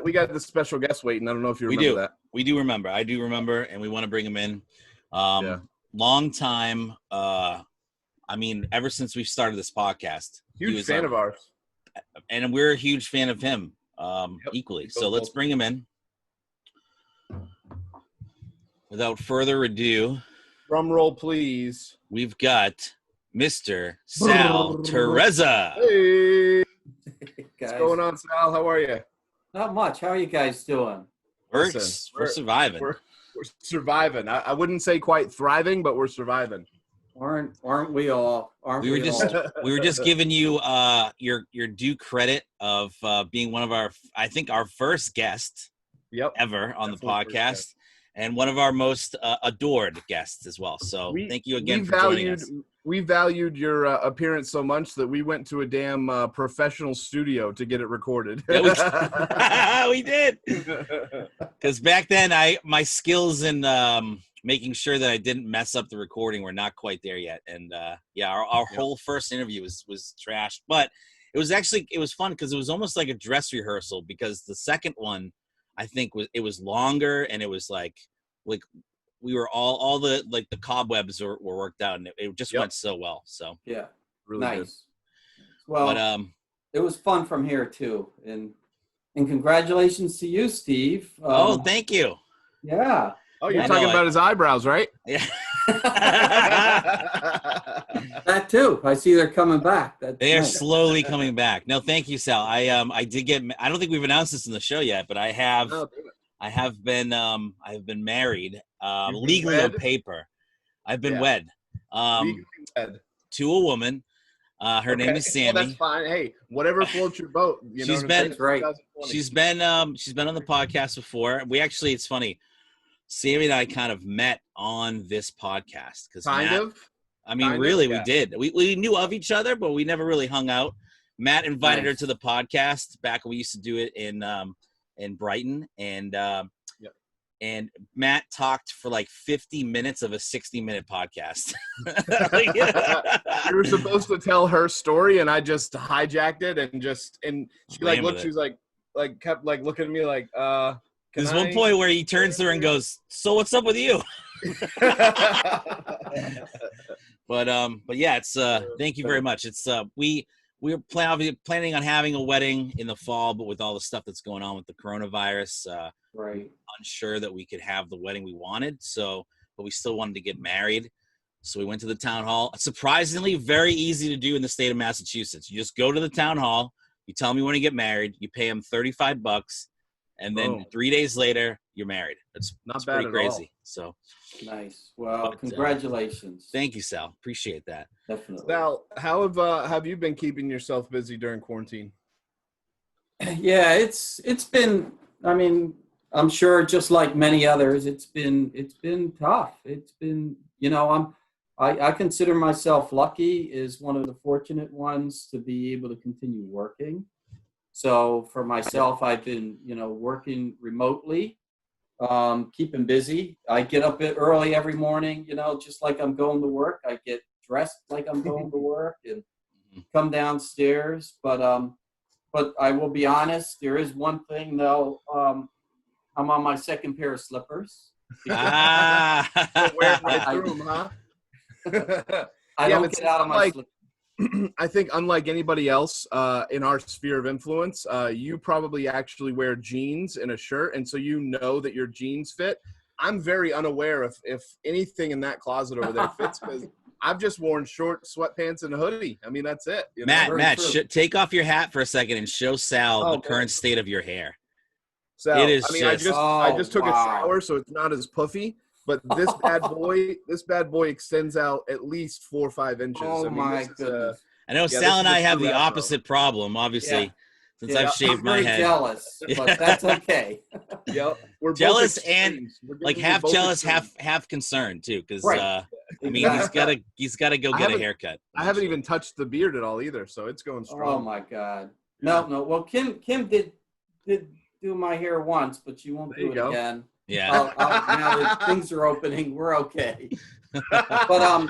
we got the special guest waiting. I don't know if you remember that. We do remember. I do remember, and we want to bring him in. Long time. Ever since we started this podcast, huge fan of ours, and we're a huge fan of him equally. So let's bring him in. Without further ado, drum roll, please. We've got Mr. Sal Terrezza. Hey, what's going on, Sal? How are you? Not much. How are you guys doing? We're surviving. We're surviving. I wouldn't say quite thriving, but we're surviving. Aren't we all? We were just giving you your due credit of being one of our first guest ever on the podcast. And one of our most adored guests as well. So thank you again for joining us. We valued your appearance so much that we went to a damn professional studio to get it recorded. We did. Because back then, my skills in making sure that I didn't mess up the recording were not quite there yet. And our whole first interview was trashed. But it was fun because it was almost like a dress rehearsal, because the second one, I think it was longer, and it was like we were all the cobwebs were worked out, and it just went so well. So really nice. Good. Well, but, it was fun from here too, and congratulations to you, Steve. Thank you. Yeah. Oh, you're talking about his eyebrows, right? Yeah. That too. I see they're coming back. They are slowly coming back. No, thank you, Sal. I did get. I don't think we've announced this in the show yet, but I have. I have been married legally on paper. I've been wed to a woman. Her name is Sammy. Well, that's fine. Hey, whatever floats your boat. She's been on the podcast before. It's funny. Sammy and I kind of met on this podcast we did. We knew of each other, but we never really hung out. Matt invited her to the podcast back when we used to do it in Brighton, and Matt talked for like 50 minutes of a 60-minute podcast. You were supposed to tell her story, and I just hijacked it and she looked. She was kept looking at me like. There's one point where he turns to her and goes, "So what's up with you?" But yeah, it's thank you very much. It's we're planning on having a wedding in the fall, but with all the stuff that's going on with the coronavirus, unsure that we could have the wedding we wanted. But we still wanted to get married. So we went to the town hall. Surprisingly, very easy to do in the state of Massachusetts. You just go to the town hall, you tell them you want to get married, you pay them $35, and then 3 days later, you're married. It's not bad pretty crazy. All. So nice. Well, congratulations. Thank you, Sal. Appreciate that. Definitely. Sal, how have you been keeping yourself busy during quarantine? Yeah, it's been. I mean, I'm sure just like many others, it's been tough. It's been, I consider myself lucky as one of the fortunate ones to be able to continue working. So for myself, I've been, working remotely, keeping busy. I get up early every morning, just like I'm going to work. I get dressed like I'm going to work and come downstairs. But I will be honest, there is one thing though. I'm on my second pair of slippers. Wear it right through them, huh? I don't get out of my slippers. I think unlike anybody else in our sphere of influence, you probably actually wear jeans and a shirt, and so you know that your jeans fit. I'm very unaware if anything in that closet over there fits, because I've just worn short sweatpants and a hoodie. I mean, that's it. Matt, take off your hat for a second and show Sal the current state of your hair. So it is. I just took a shower, so it's not as puffy. But this bad boy extends out at least 4 or 5 inches. Oh, my goodness. I know Sal and I have the opposite problem, obviously, since I've shaved my head. I'm jealous, but that's okay. Yep. We're jealous and half jealous, half concerned too, because he's got to go get a haircut. I haven't even touched the beard at all either, so it's going strong. Oh my God. No. Well, Kim did do my hair once, but she won't do it again. Yeah. Now that things are opening, we're okay. But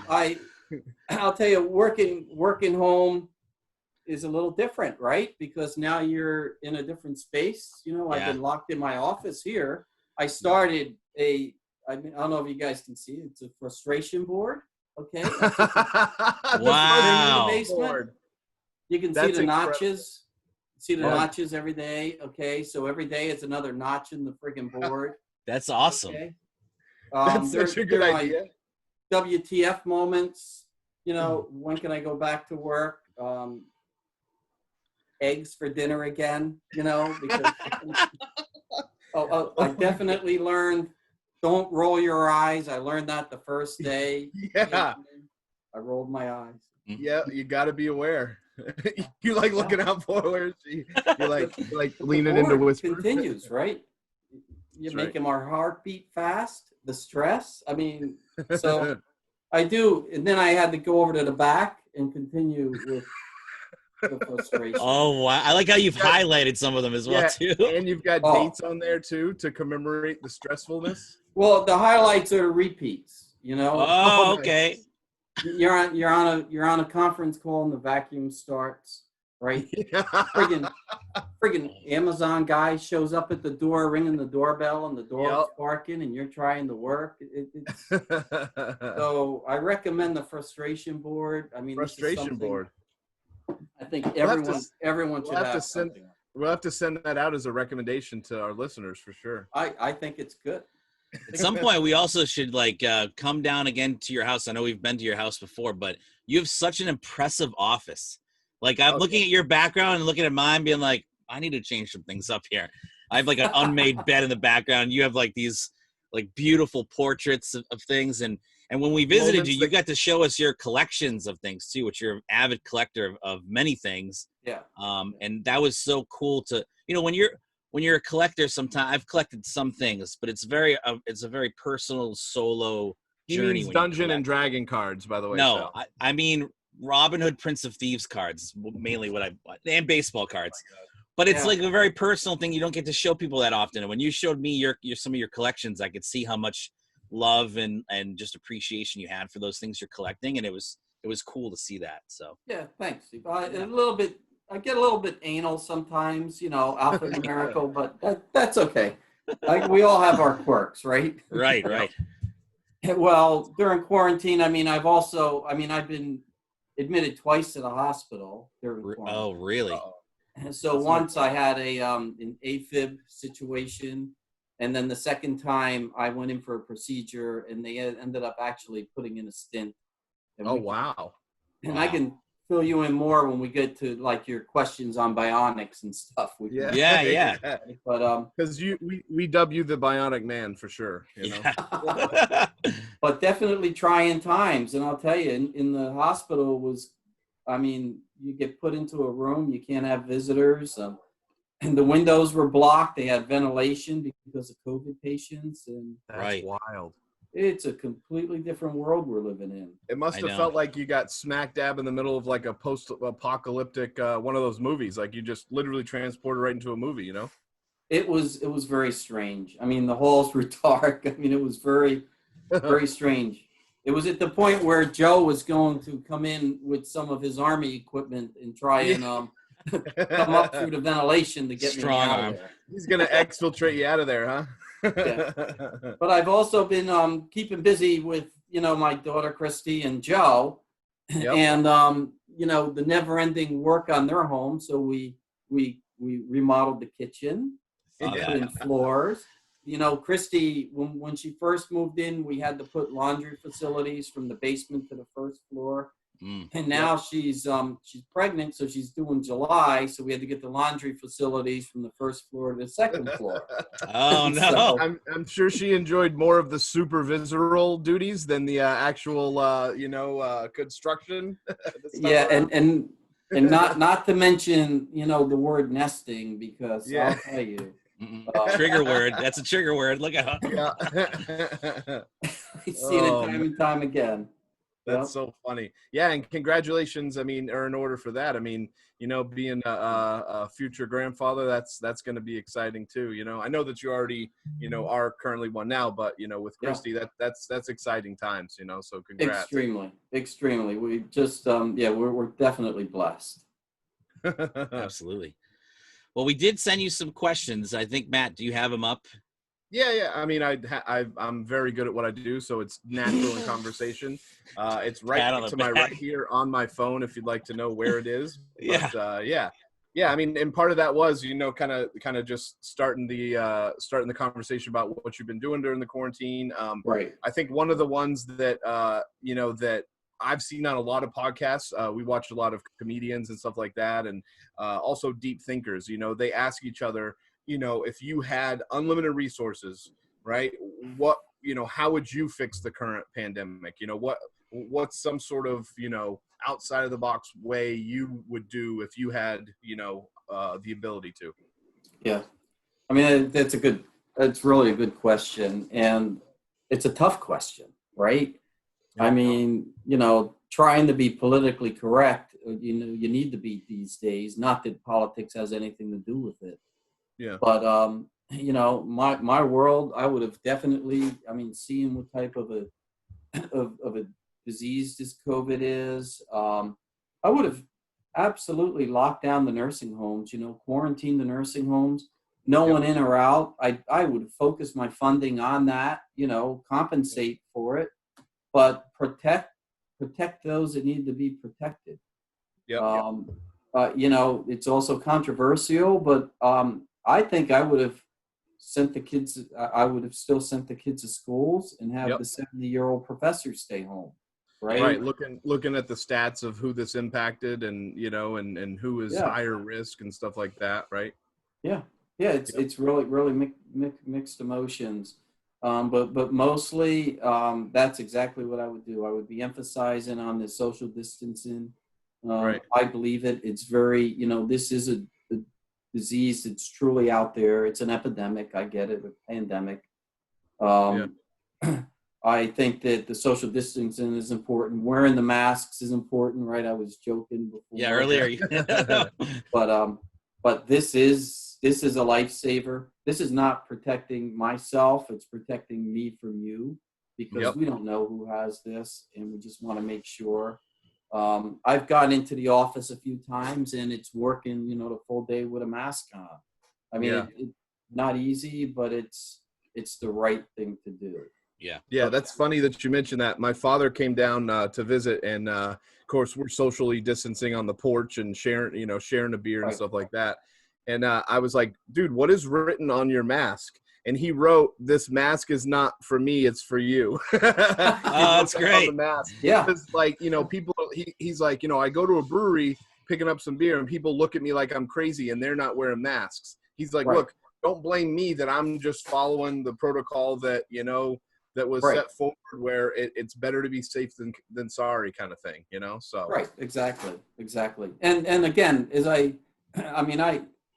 I'll tell you, working home, is a little different, right? Because now you're in a different space. You know, I've been locked in my office here. I started I don't know if you guys can see it. It's a frustration board. Okay. Wow. In the basement. You can see the notches. See the notches every day. Okay. So every day it's another notch in the friggin' board. That's awesome. Okay? That's such a good idea. WTF moments. You know, when can I go back to work? Eggs for dinner again, you know, because I definitely learned don't roll your eyes. I learned that the first day. Yeah. I rolled my eyes. Yeah, you got to be aware. You like looking out for where you like leaning into whisper. Continues, right? You make him our heartbeat fast, the stress. I mean, so I do. And then I had to go over to the back and continue with the frustration. Oh, wow. I like how you've highlighted some of them as well, too. And you've got dates on there, too, to commemorate the stressfulness. Well, the highlights are repeats, you know. Oh, okay. You're on a conference call and the vacuum starts, right? Yeah. Friggin' Amazon guy shows up at the door ringing the doorbell and the dog's barking and you're trying to work. So I recommend the frustration board. I mean, frustration board. I think everyone should have something. We'll have to send that out as a recommendation to our listeners for sure. I think it's good. At some point, we also should come down again to your house. I know we've been to your house before, but you have such an impressive office. Like I'm looking at your background and looking at mine, being like, I need to change some things up here. I have like an unmade bed in the background. You have like these like beautiful portraits of things. And when we visited you got to show us your collections of things too, which you're an avid collector of many things. Yeah. And that was so cool to, when you're a collector, sometimes I've collected some things, but it's a very personal solo journey. He means Dungeon and Dragon cards, by the way. No, I mean Robin Hood, Prince of Thieves cards, mainly and baseball cards. But it's like a very personal thing. You don't get to show people that often. And when you showed me some of your collections, I could see how much love and just appreciation you had for those things you're collecting, and it was cool to see that. So thanks, Steve. I get a little bit anal sometimes, alphanumerical, but that's okay. We all have our quirks, right? Right. Well, during quarantine, I've been admitted twice to the hospital during quarantine. Oh, really? And so once I had an AFib situation, and then the second time I went in for a procedure, and they ended up actually putting in a stent. Wow! And I can fill you in more when we get to like your questions on bionics and stuff. Yeah. But because we dub you the Bionic Man for sure. But definitely trying times, and I'll tell you, in the hospital you get put into a room, you can't have visitors, and the windows were blocked. They had ventilation because of COVID patients, and that's wild. It's a completely different world we're living in. It must have felt like you got smack dab in the middle of like a post-apocalyptic one of those movies. Like you just literally transported right into a movie, It was very strange. The halls were dark. It was very, very strange. It was at the point where Joe was going to come in with some of his army equipment and try and come up through the ventilation to get me out of there. He's going to exfiltrate you out of there, huh? Yeah. But I've also been keeping busy with, my daughter Christy and Joe, and the never-ending work on their home. So we remodeled the kitchen, put in floors. Christy, when she first moved in, we had to put laundry facilities from the basement to the first floor. And now she's pregnant, so she's due in July. So we had to get the laundry facilities from the first floor to the second floor. Oh no! So, I'm sure she enjoyed more of the supervisorial duties than the actual construction. Yeah, and not to mention the word nesting, because I'll tell you. Trigger word. That's a trigger word. Look out. Yeah. I've seen it time and time again. That's so funny. Yeah, and congratulations. Are in order for that. Being a future grandfather, that's going to be exciting too. I know that you already, are currently one now, but with Christy, that's exciting times. So congrats. Extremely. We just, we're definitely blessed. Absolutely. Well, we did send you some questions. I think, Matt, do you have them up? Yeah. I mean, I'm very good at what I do, so it's natural in conversation. It's right to my right here on my phone if you'd like to know where it is. But yeah. I mean, and part of that was, kind of just starting the conversation about what you've been doing during the quarantine. Right. I think one of the ones that that I've seen on a lot of podcasts. We watched a lot of comedians and stuff like that, and also deep thinkers. They ask each other, if you had unlimited resources, right? What, how would you fix the current pandemic? What's some sort of, outside of the box way you would do if you had, the ability to? Yeah. I mean, it's really a good question. And it's a tough question, right? Yeah. I mean, trying to be politically correct, you need to be these days. Not that politics has anything to do with it. Yeah. But my world, I would have definitely. I mean, seeing what type of a disease this COVID is, I would have absolutely locked down the nursing homes. Quarantine the nursing homes. No one in or out. I would focus my funding on that. Compensate for it, but protect those that need to be protected. It's also controversial, but I think I would have sent the kids. I would have still sent the kids to schools and have the 70-year-old professors stay home. Right. Looking at the stats of who this impacted, and and who is higher risk and stuff like that. Right. Yeah. It's really mixed emotions. But mostly, that's exactly what I would do. I would be emphasizing on the social distancing. Right. I believe it. It's very, this is a disease that's truly out there. It's an epidemic. I get it, a pandemic. I think that the social distancing is important. Wearing the masks is important, right? I was joking before. Yeah, earlier. But this is a lifesaver. This is not protecting myself. It's protecting me from you, because we don't know who has this, and we just want to make sure. I've gotten into the office a few times, and it's working, the full day with a mask on. I mean, it's not easy, but it's the right thing to do. Yeah, that's funny that you mentioned that. My father came down to visit, and of course we're socially distancing on the porch and sharing a beer and stuff like that. And I was like, dude, what is written on your mask? And he wrote, "This mask is not for me, it's for you." Oh, that's great. The mask. Yeah. Because people, he's like, I go to a brewery picking up some beer and people look at me like I'm crazy and they're not wearing masks. He's like, look, don't blame me that I'm just following the protocol that, that was set forward, where it's better to be safe than sorry, kind of thing, so. Right. Exactly. And again,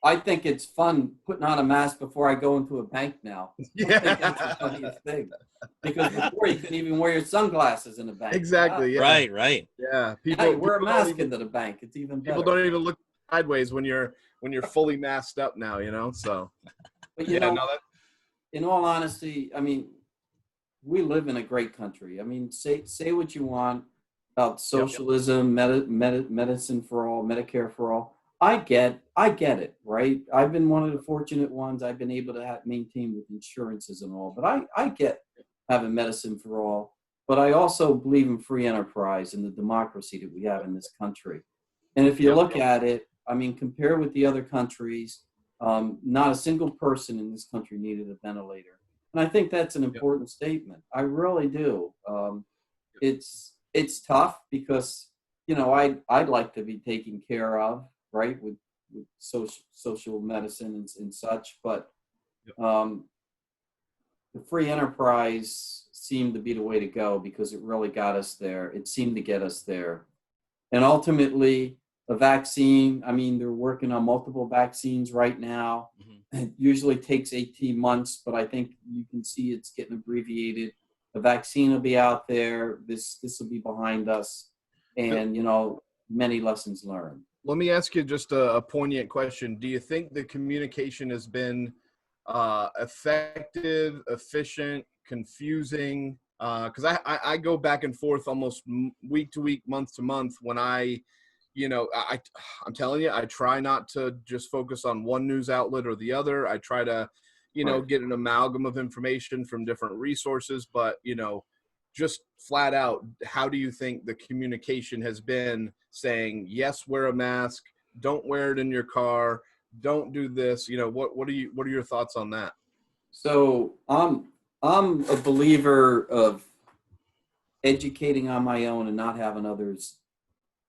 I think it's fun putting on a mask before I go into a bank now. Yeah. I think that's the funniest thing. Because before you couldn't even wear your sunglasses in a bank. Exactly. Yeah. Right. Yeah. People wear a mask into the bank. It's even better. People don't even look sideways when you're fully masked up now, so. But in all honesty, I mean, we live in a great country. I mean, say what you want about socialism, medicine for all, Medicare for all. I get it, right? I've been one of the fortunate ones. I've been able to maintain with insurances and all, but I get having medicine for all. But I also believe in free enterprise and the democracy that we have in this country. And if you look at it, I mean, compare with the other countries, not a single person in this country needed a ventilator. And I think that's an important statement. I really do. It's tough because, I'd like to be taken care of, right, with social medicine and such. But the free enterprise seemed to be the way to go because it really got us there. It seemed to get us there. And ultimately, a vaccine, I mean, they're working on multiple vaccines right now. It usually takes 18 months, but I think you can see it's getting abbreviated. The vaccine will be out there. This will be behind us. And, many lessons learned. Let me ask you just a poignant question. Do you think the communication has been effective, efficient, confusing? Because I go back and forth almost week to week, month to month when I I'm telling you, I try not to just focus on one news outlet or the other. I try to, get an amalgam of information from different resources, but, just flat out, how do you think the communication has been saying, yes, wear a mask, don't wear it in your car, don't do this, what are your thoughts on that? So I'm a believer of educating on my own and not having others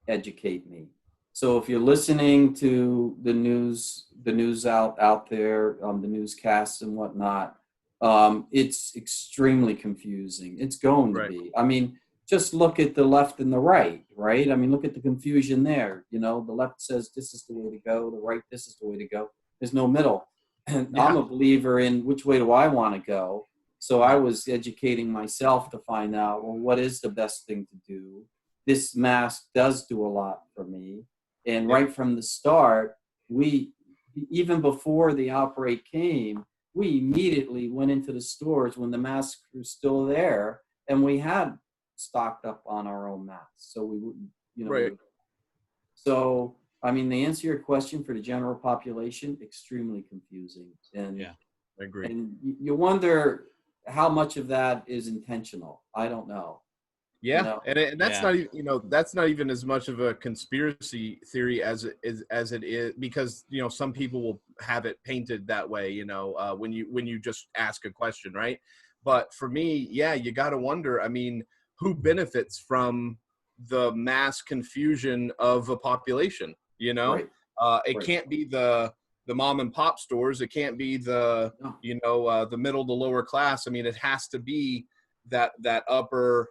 educate me. So if you're listening to the news out there, the newscasts and whatnot, it's extremely confusing. It's going to be. I mean, just look at the left and the right, right? I mean, look at the confusion there. The left says this is the way to go, the right, this is the way to go. There's no middle. And I'm a believer in which way do I want to go. So I was educating myself to find out, well, what is the best thing to do? This mask does do a lot for me. And right from the start, even before the outbreak came, we immediately went into the stores when the masks were still there, and we had stocked up on our own masks. So we wouldn't, So, I mean, the answer to your question for the general population, extremely confusing. And I agree. And you wonder how much of that is intentional. I don't know. Yeah, and that's not even that's not even as much of a conspiracy theory as it is, because some people will have it painted that way. When you just ask a question, right? But for me, you got to wonder. I mean, who benefits from the mass confusion of a population? It can't be the mom and pop stores. It can't be the the middle to lower class. I mean, it has to be that upper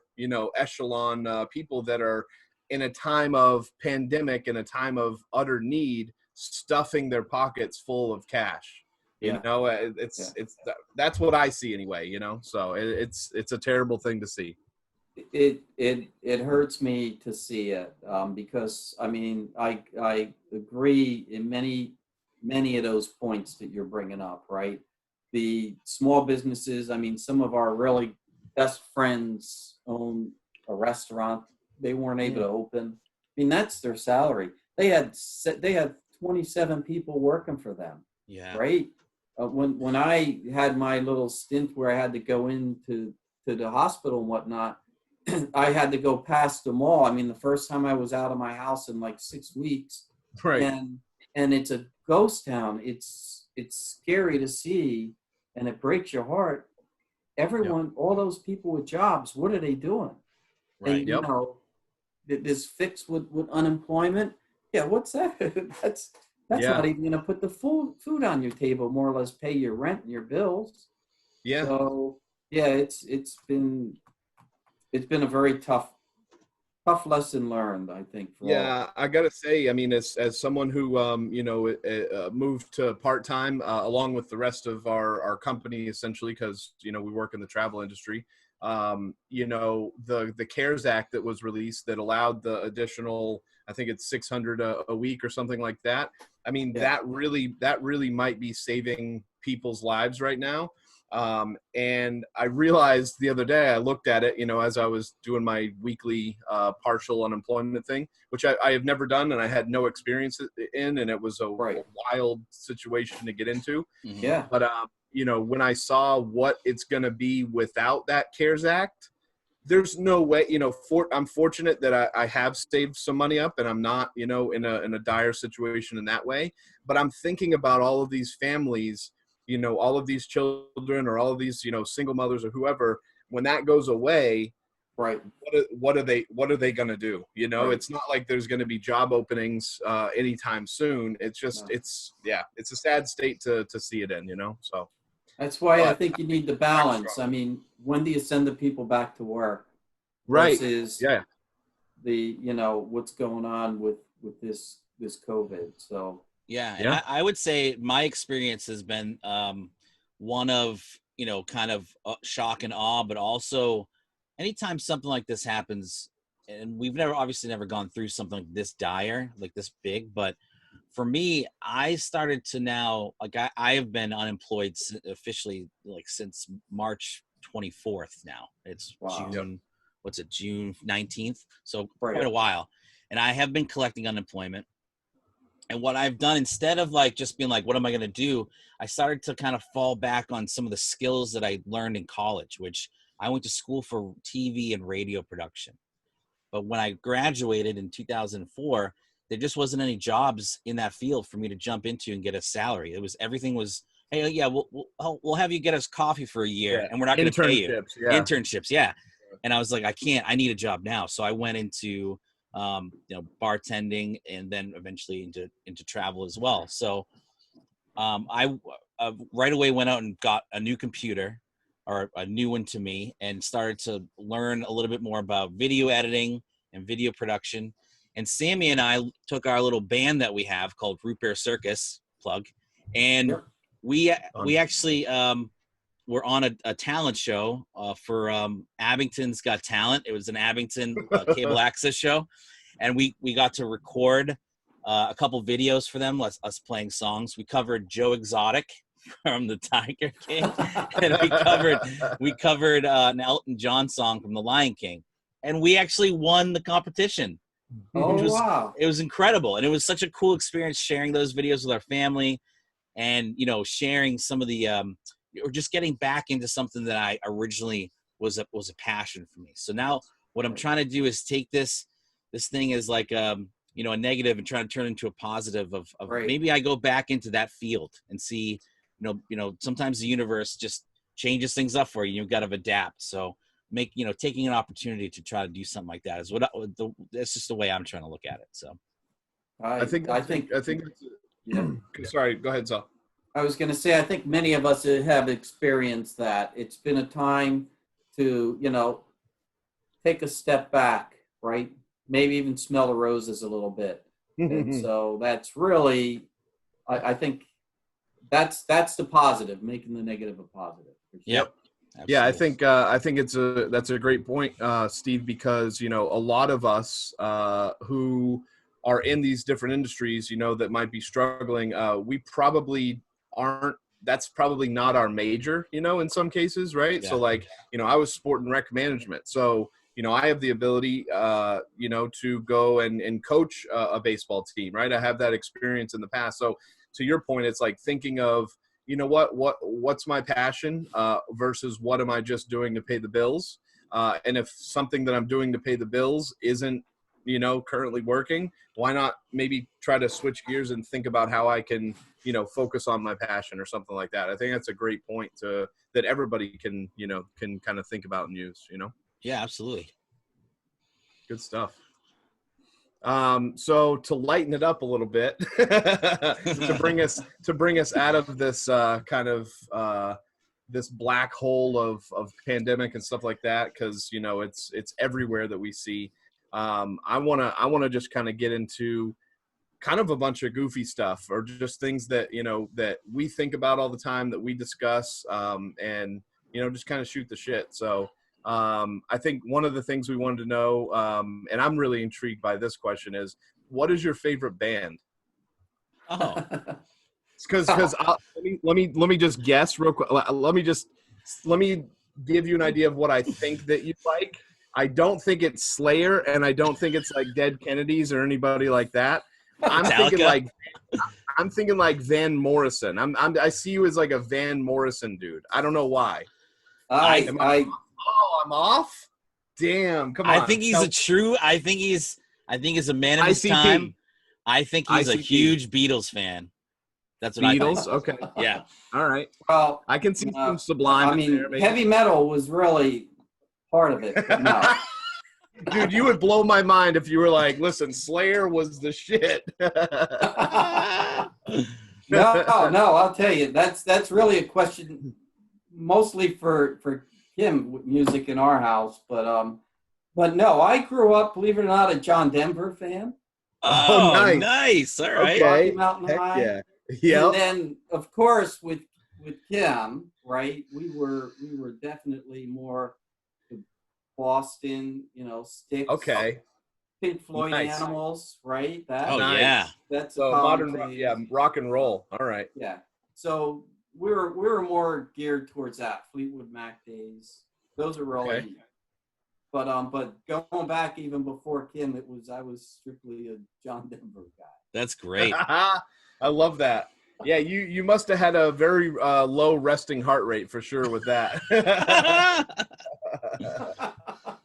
echelon people that are in a time of pandemic and a time of utter need, stuffing their pockets full of cash. That's what I see anyway. So it's a terrible thing to see. It hurts me to see it, because I mean I agree in many of those points that you're bringing up, right? The small businesses, I mean, some of our really best friends own a restaurant. They weren't able to open. I mean, that's their salary. They had 27 people working for them. Yeah. Right. When I had my little stint where I had to go into the hospital and whatnot, I had to go past them all. I mean, the first time I was out of my house in like 6 weeks, and it's a ghost town. It's scary to see, and it breaks your heart. Everyone, all those people with jobs, what are they doing? Right. And this fix with unemployment. Yeah, what's that? That's not even going to put the food on your table, more or less pay your rent and your bills. Yeah. So it's been a very tough lesson learned, I think. I gotta say, I mean, as someone who moved to part-time along with the rest of our company, essentially, because we work in the travel industry. The CARES Act that was released that allowed the additional, I think it's $600 a week or something like that. I mean, that really might be saving people's lives right now. And I realized the other day, I looked at it, as I was doing my weekly partial unemployment thing, which I have never done and I had no experience in, and it was a wild situation to get into. Yeah. But, when I saw what it's going to be without that CARES Act, there's no way, I'm fortunate that I have saved some money up and I'm not, in a dire situation in that way. But I'm thinking about all of these families, all of these children or all of these, single mothers or whoever, when that goes away, right? What are they going to do? It's not like there's going to be job openings anytime soon. It's just, it's a sad state to see it in, so. That's why I think you need the balance. I mean, when do you send the people back to work? Right. Versus the, what's going on with this COVID. So. Yeah. And I would say my experience has been one of, kind of shock and awe, but also anytime something like this happens, and we've obviously never gone through something like this dire, like this big, but for me, I started to now, like I have been unemployed officially like since March 24th now. It's June, what's it, June 19th? So quite a while. and I have been collecting unemployment. And what I've done, instead of like just being like, what am I going to do? I started to kind of fall back on some of the skills that I learned in college, which I went to school for TV and radio production. But when I graduated in 2004, there just wasn't any jobs in that field for me to jump into and get a salary. Everything was, hey, yeah, we'll have you get us coffee for a year, and we're not going to pay you. Internships, yeah. And I was like, I need a job now. So I went into bartending, and then eventually into travel as well. So I right away went out and got a new computer, or a new one to me, and started to learn a little bit more about video editing and video production. And Sammy and I took our little band that we have called Root Beer Circus, plug, and we actually were on a talent show for Abington's Got Talent. It was an Abington cable access show, and we got to record a couple videos for them, us playing songs. We covered Joe Exotic from the Tiger King, and we covered an Elton John song from The Lion King, and we actually won the competition. Wow! It was incredible, and it was such a cool experience sharing those videos with our family, and sharing some of the or just getting back into something that I originally was a passion for me. So now what I'm trying to do is take this thing as like a negative and try to turn it into a positive of maybe I go back into that field and see, sometimes the universe just changes things up for you. You've got to adapt. So taking an opportunity to try to do something like that is that's just the way I'm trying to look at it. So I think yeah. Sorry, go ahead, Sal. I was going to say, I think many of us have experienced that. It's been a time to, take a step back, right? Maybe even smell the roses a little bit. And so that's really, I think that's the positive, making the negative a positive. Sure. Yep. Absolutely. Yeah, I think that's a great point, Steve, because, a lot of us who are in these different industries, that might be struggling, we probably aren't, that's probably not our major, in some cases, right? Yeah. So like, I was sport and rec management. So, I have the ability, to go and coach a baseball team, right? I have that experience in the past. So to your point, it's like thinking of, what's my passion versus what am I just doing to pay the bills? And if something that I'm doing to pay the bills isn't, currently working, why not maybe try to switch gears and think about how I can, focus on my passion or something like that. I think that's a great point that everybody can kind of think about and use, Yeah, absolutely. Good stuff. So to lighten it up a little bit, to bring us out of this kind of this black hole of pandemic and stuff like that, because it's everywhere that we see. I wanna just kind of get into kind of a bunch of goofy stuff, or just things that that we think about all the time, that we discuss, and just kind of shoot the shit. So I think one of the things we wanted to know, and I'm really intrigued by this question, is what is your favorite band? Oh, because let me just guess real quick. Let me give you an idea of what I think that you like. I don't think it's Slayer, and I don't think it's like Dead Kennedys or anybody like that. I'm thinking like Van Morrison. I see you as like a Van Morrison dude. I don't know why. I'm off. Damn, come on. I think he's a man of his time. I think he's a huge Beatles fan. That's what Beatles? I think. Okay. Yeah. All right. Well, I can see some Sublime. I mean, heavy metal was really part of it, but no. Dude, you would blow my mind if you were like, listen, Slayer was the shit. No, I'll tell you, that's really a question mostly for Kim, music in our house, but no, I grew up, believe it or not, a John Denver fan. Oh, nice. All right. Okay. Rocky Mountain High. Yeah. Yep. And then, of course, with Kim, right, we were definitely more Boston, Styx. Okay. Pink Floyd, nice. Animals, right? That. Oh, nice. Yeah. That's so modern rock, rock and roll. All right. Yeah. So we were more geared towards that Fleetwood Mac days. Those are really But going back even before Kim, I was strictly a John Denver guy. That's great. I love that. Yeah, you must have had a very low resting heart rate for sure with that.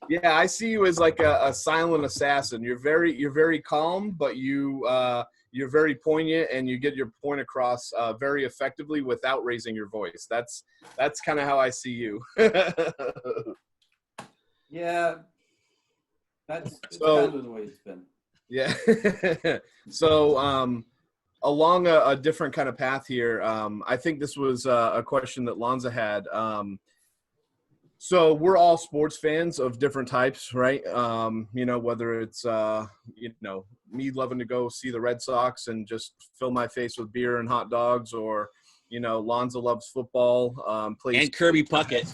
Yeah, I see you as like a silent assassin. You're very calm, but you're very poignant, and you get your point across very effectively without raising your voice. That's kind of how I see you. Yeah, that's So, kind of the way it's been. yeah. So, along a different kind of path here, I think this was a question that Lanza had. So we're all sports fans of different types, right? Whether it's, me loving to go see the Red Sox and just fill my face with beer and hot dogs, or, Lanza loves football. Plays And Kirby Puckett.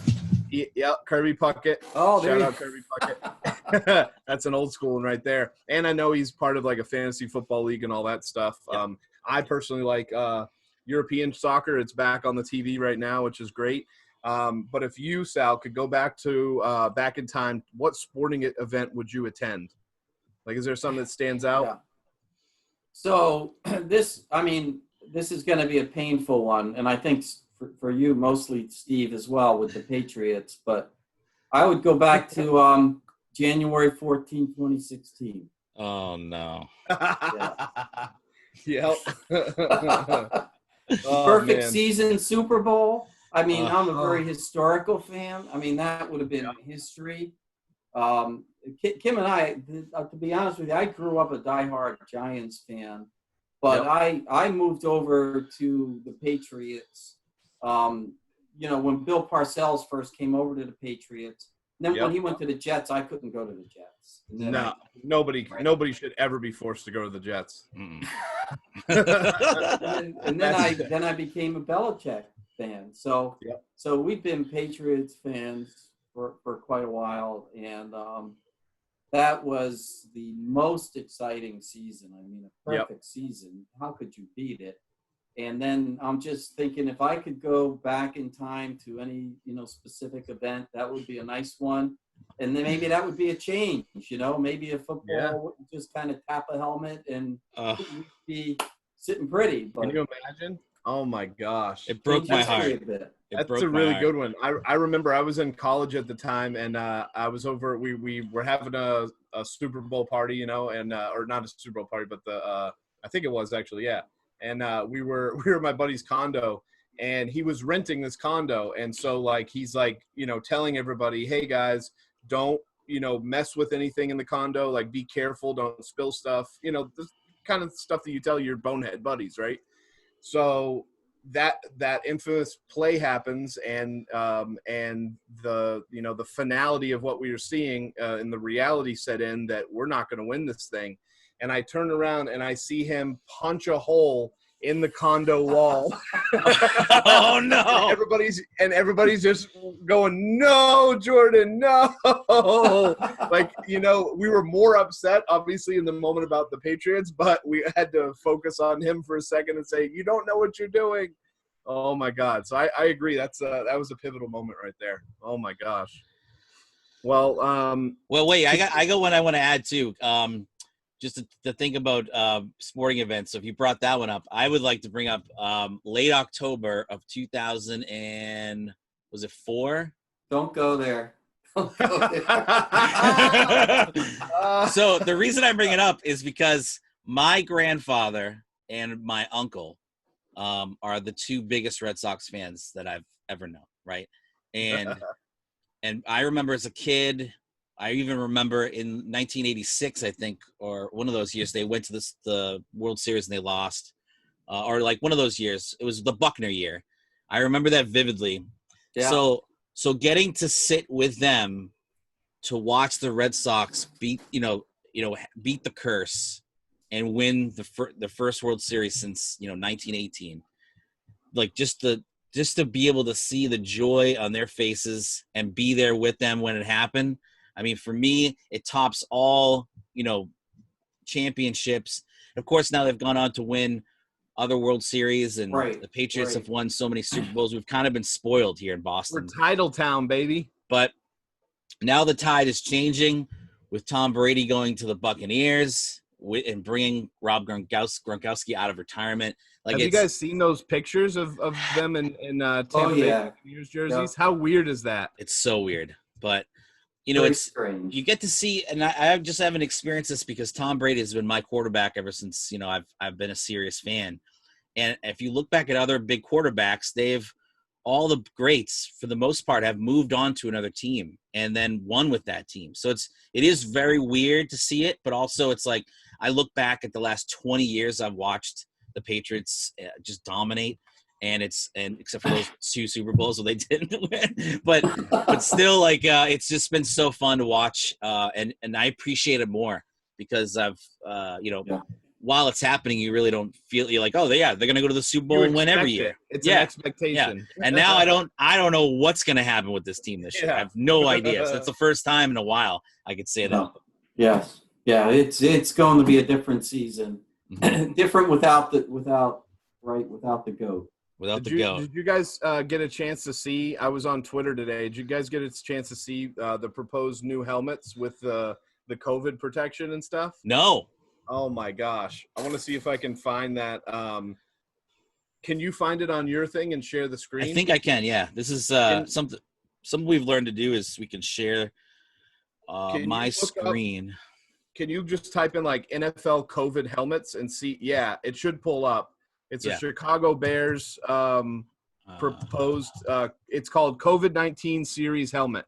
Yeah, Kirby Puckett. Oh, Shout out Kirby Puckett. That's an old school one right there. And I know he's part of like a fantasy football league and all that stuff. Yep. I personally like European soccer. It's back on the TV right now, which is great. But if you, Sal, could go back in time, what sporting event would you attend? Like, is there something that stands out? Yeah. So this is going to be a painful one, and I think for you mostly, Steve, as well, with the Patriots. But I would go back to January 14, 2016. Oh no. Yep. Perfect season, Super Bowl. I mean, I'm a very historical fan. I mean, that would have been history. Kim and I, to be honest with you, I grew up a diehard Giants fan, but I moved over to the Patriots. When Bill Parcells first came over to the Patriots, and then when he went to the Jets, I couldn't go to the Jets. No, nobody should ever be forced to go to the Jets. and then I became a Belichick fan. So we've been Patriots fans for quite a while, and that was the most exciting season. I mean, a perfect season. How could you beat it? And then I'm just thinking, if I could go back in time to any specific event, that would be a nice one. And then maybe that would be a change. Maybe a football would just kind of tap a helmet and be sitting pretty. But can you imagine? Oh my gosh! It broke my heart. That's a really good one. I remember I was in college at the time, and I was over. We were having a Super Bowl party, and or not a Super Bowl party, but I think it was actually, yeah. And we were at my buddy's condo, and he was renting this condo, and so like he's like telling everybody, hey guys, don't mess with anything in the condo, like be careful, don't spill stuff, the kind of stuff that you tell your bonehead buddies, right? So that infamous play happens, and the the finality of what we were seeing and the reality set in that we're not going to win this thing. And I turn around and I see him punch a hole in the condo wall. Oh no! Everybody's just going, no, Jordan, no. Like, we were more upset, obviously, in the moment about the Patriots, but we had to focus on him for a second and say, you don't know what you're doing. Oh my God! So I agree. That was a pivotal moment right there. Oh my gosh. Well, wait. I got one I want to add too. Just to think about sporting events. So if you brought that one up, I would like to bring up late October of 2000 and was it 4? Don't go there. So the reason I bring it up is because my grandfather and my uncle are the two biggest Red Sox fans that I've ever known, right? And I remember as a kid, I even remember in 1986, I think, or one of those years, they went to the World Series and they lost. Or like one of those years, it was the Buckner year. I remember that vividly. Yeah. So getting to sit with them to watch the Red Sox beat the curse and win the first World Series since 1918, like just to be able to see the joy on their faces and be there with them when it happened. I mean, for me, it tops all, championships. Of course, now they've gone on to win other World Series, and the Patriots have won so many Super Bowls. We've kind of been spoiled here in Boston. We're title town, baby. But now the tide is changing with Tom Brady going to the Buccaneers and bringing Rob Gronkowski out of retirement. Like, have you guys seen those pictures of them in Tampa Bay Buccaneers jerseys? How weird is that? It's so weird, but you know, Very it's strange. You get to see, and I just haven't experienced this because Tom Brady has been my quarterback ever since, you know, I've been a serious fan. And if you look back at other big quarterbacks, all the greats for the most part have moved on to another team and then won with that team. So it is very weird to see it, but also it's like I look back at the last 20 years I've watched the Patriots just dominate. And except for those 2 Super Bowls, so they didn't win, but still, like, it's just been so fun to watch, and I appreciate it more because while it's happening, you really don't feel you're like, oh, they're gonna go to the Super Bowl and win every year. It's an expectation. Yeah. And now I don't know what's gonna happen with this team this year. I have no idea. So it's the first time in a while I could say that. Yes, yeah, it's going to be a different season, different without the GOAT. Did you guys get a chance to see? I was on Twitter today. Did you guys get a chance to see the proposed new helmets with the COVID protection and stuff? No. Oh my gosh! I want to see if I can find that. Can you find it on your thing and share the screen? I think I can. Yeah, this is something we've learned to do is we can share my screen. Can you just type in like NFL COVID helmets and see? Yeah, it should pull up. It's a Chicago Bears proposed. It's called COVID-19 series helmet.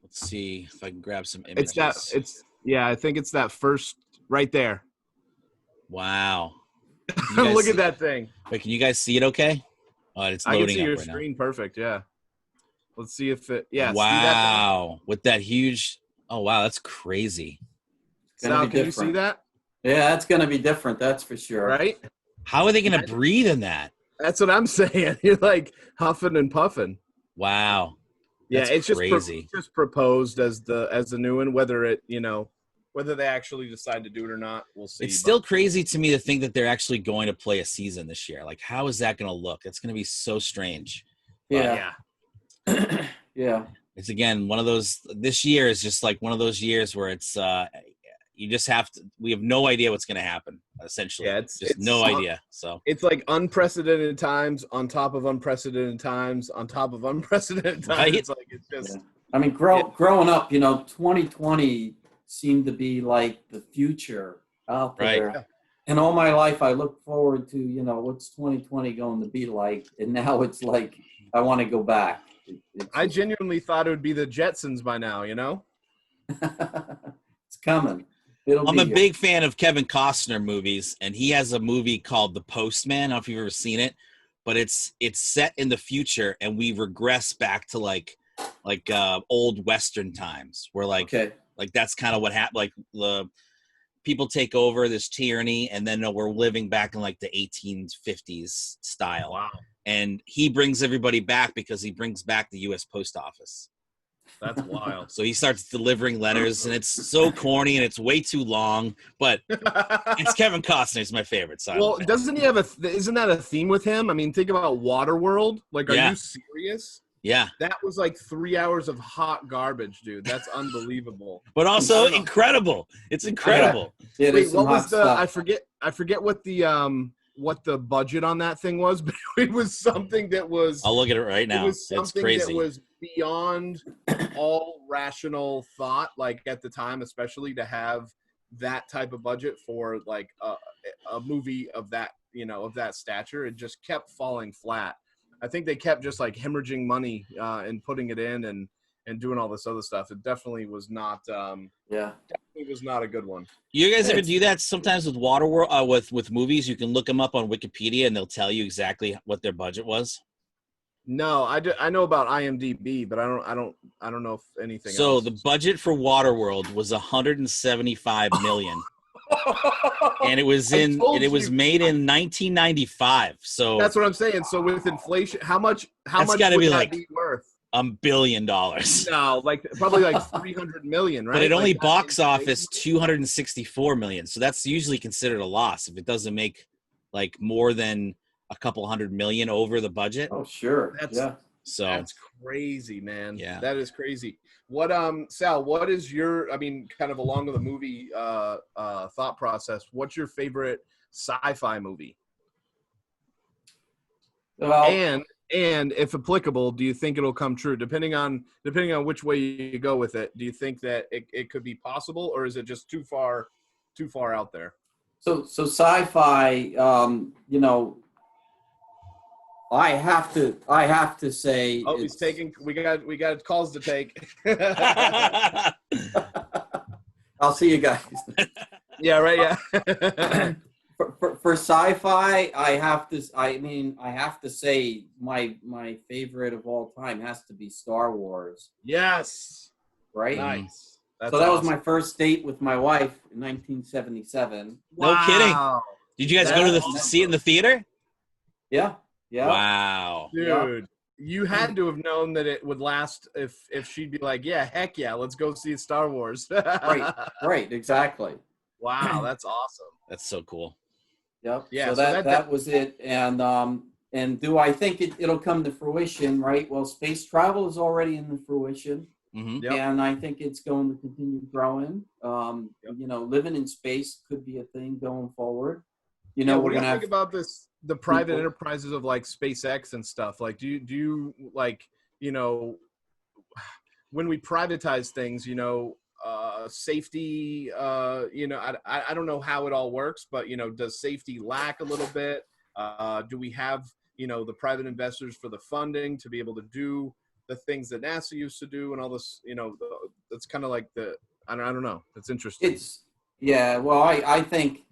Let's see if I can grab some images. I think it's that first right there. Wow. Look at that thing. Wait, can you guys see it okay? Oh, it's loading I can see your right screen now. Perfect, yeah. Let's see if it – yeah. Wow. With that huge – oh, wow, that's crazy. Sal, can you see that? Yeah, that's going to be different. That's for sure. Right? How are they going to breathe in that? That's what I'm saying. You're like huffing and puffing. Wow. That's it's crazy. Just proposed as the new one. Whether they actually decide to do it or not, we'll see. It's still crazy to me to think that they're actually going to play a season this year. Like, how is that going to look? It's going to be so strange. Yeah. Yeah. It's again one of those. This year is just like one of those years where it's. You just have to. We have no idea what's going to happen. Essentially, it's no idea. So it's like unprecedented times on top of unprecedented times on top of unprecedented times. Right? It's like it's just. Yeah. I mean, growing up, 2020 seemed to be like the future out there. Right. And all my life, I look forward to what's 2020 going to be like. And now it's like I want to go back. I genuinely thought it would be the Jetsons by now. It's coming. I'm a big fan of Kevin Costner movies, and he has a movie called The Postman. I don't know if you've ever seen it, but it's set in the future, and we regress back to like old Western times, where like that's kind of what happened. Like the people take over this tyranny, and then we're living back in like the 1850s style. Wow! And he brings everybody back because he brings back the U.S. Post Office. That's wild. So he starts delivering letters, and it's so corny, and it's way too long. But it's Kevin Costner. He's my favorite. So well, doesn't he have isn't that a theme with him? I mean, think about Waterworld. Like, are you serious? Yeah. That was like 3 hours of hot garbage, dude. That's unbelievable. But also incredible. It's incredible. Yeah, wait, what was the? I forget what the budget on that thing was, but it was something that was. I'll look at it right now. It was something it's crazy. That was beyond all rational thought, like at the time, especially to have that type of budget for like a movie of that, of that stature. It just kept falling flat. I think they kept just like hemorrhaging money and putting it in and doing all this other stuff. It definitely was not. Definitely was not a good one. You guys ever do that sometimes with Waterworld? With movies, you can look them up on Wikipedia and they'll tell you exactly what their budget was. No, I know about IMDb, but I don't know if anything. So else. The budget for Waterworld was $175 million. And it was made in 1995. So that's what I'm saying. So with inflation, how much would that be worth? $1 billion. No, like probably like 300 million, right? But it only box office 264 million. So that's usually considered a loss if it doesn't make like more than a couple hundred million over the budget. Oh, sure. So that's crazy, man. Yeah. That is crazy. What Sal, what is your, I mean, kind of along with the movie thought process, what's your favorite sci-fi movie? Well, And if applicable, do you think it'll come true? Depending on which way you go with it, do you think that it could be possible, or is it just too far out there? so sci-fi, you know, I have to say, Oh, he's taking. We got calls to take. I'll see you guys. Yeah, right. Yeah. For sci-fi, I have to say my favorite of all time has to be Star Wars. Yes. Right. Nice. That's so that awesome. was my first date with my wife in 1977. No kidding. Did you guys go to see it in the theater? Yeah. Yeah. Wow. Dude, yeah. You had to have known that it would last if she'd be like, yeah, heck yeah, let's go see Star Wars. Right, exactly. Wow, that's awesome. That's so cool. Yep. Yeah, So that was it. And do I think it'll come to fruition? Right. Well, space travel is already in the fruition. Mm-hmm. Yep. And I think it's going to continue growing. Yep. You know, living in space could be a thing going forward. You Yeah, know, what we're do you gonna think have about this? The private people- enterprises of like SpaceX and stuff. Like, do you like, you know, when we privatize things, you know, safety, you know, I don't know how it all works, but you know, does safety lack a little bit? Do we have, you know, the private investors for the funding to be able to do the things that NASA used to do and all this? You know, that's kind of like I don't know. It's interesting. Well, I think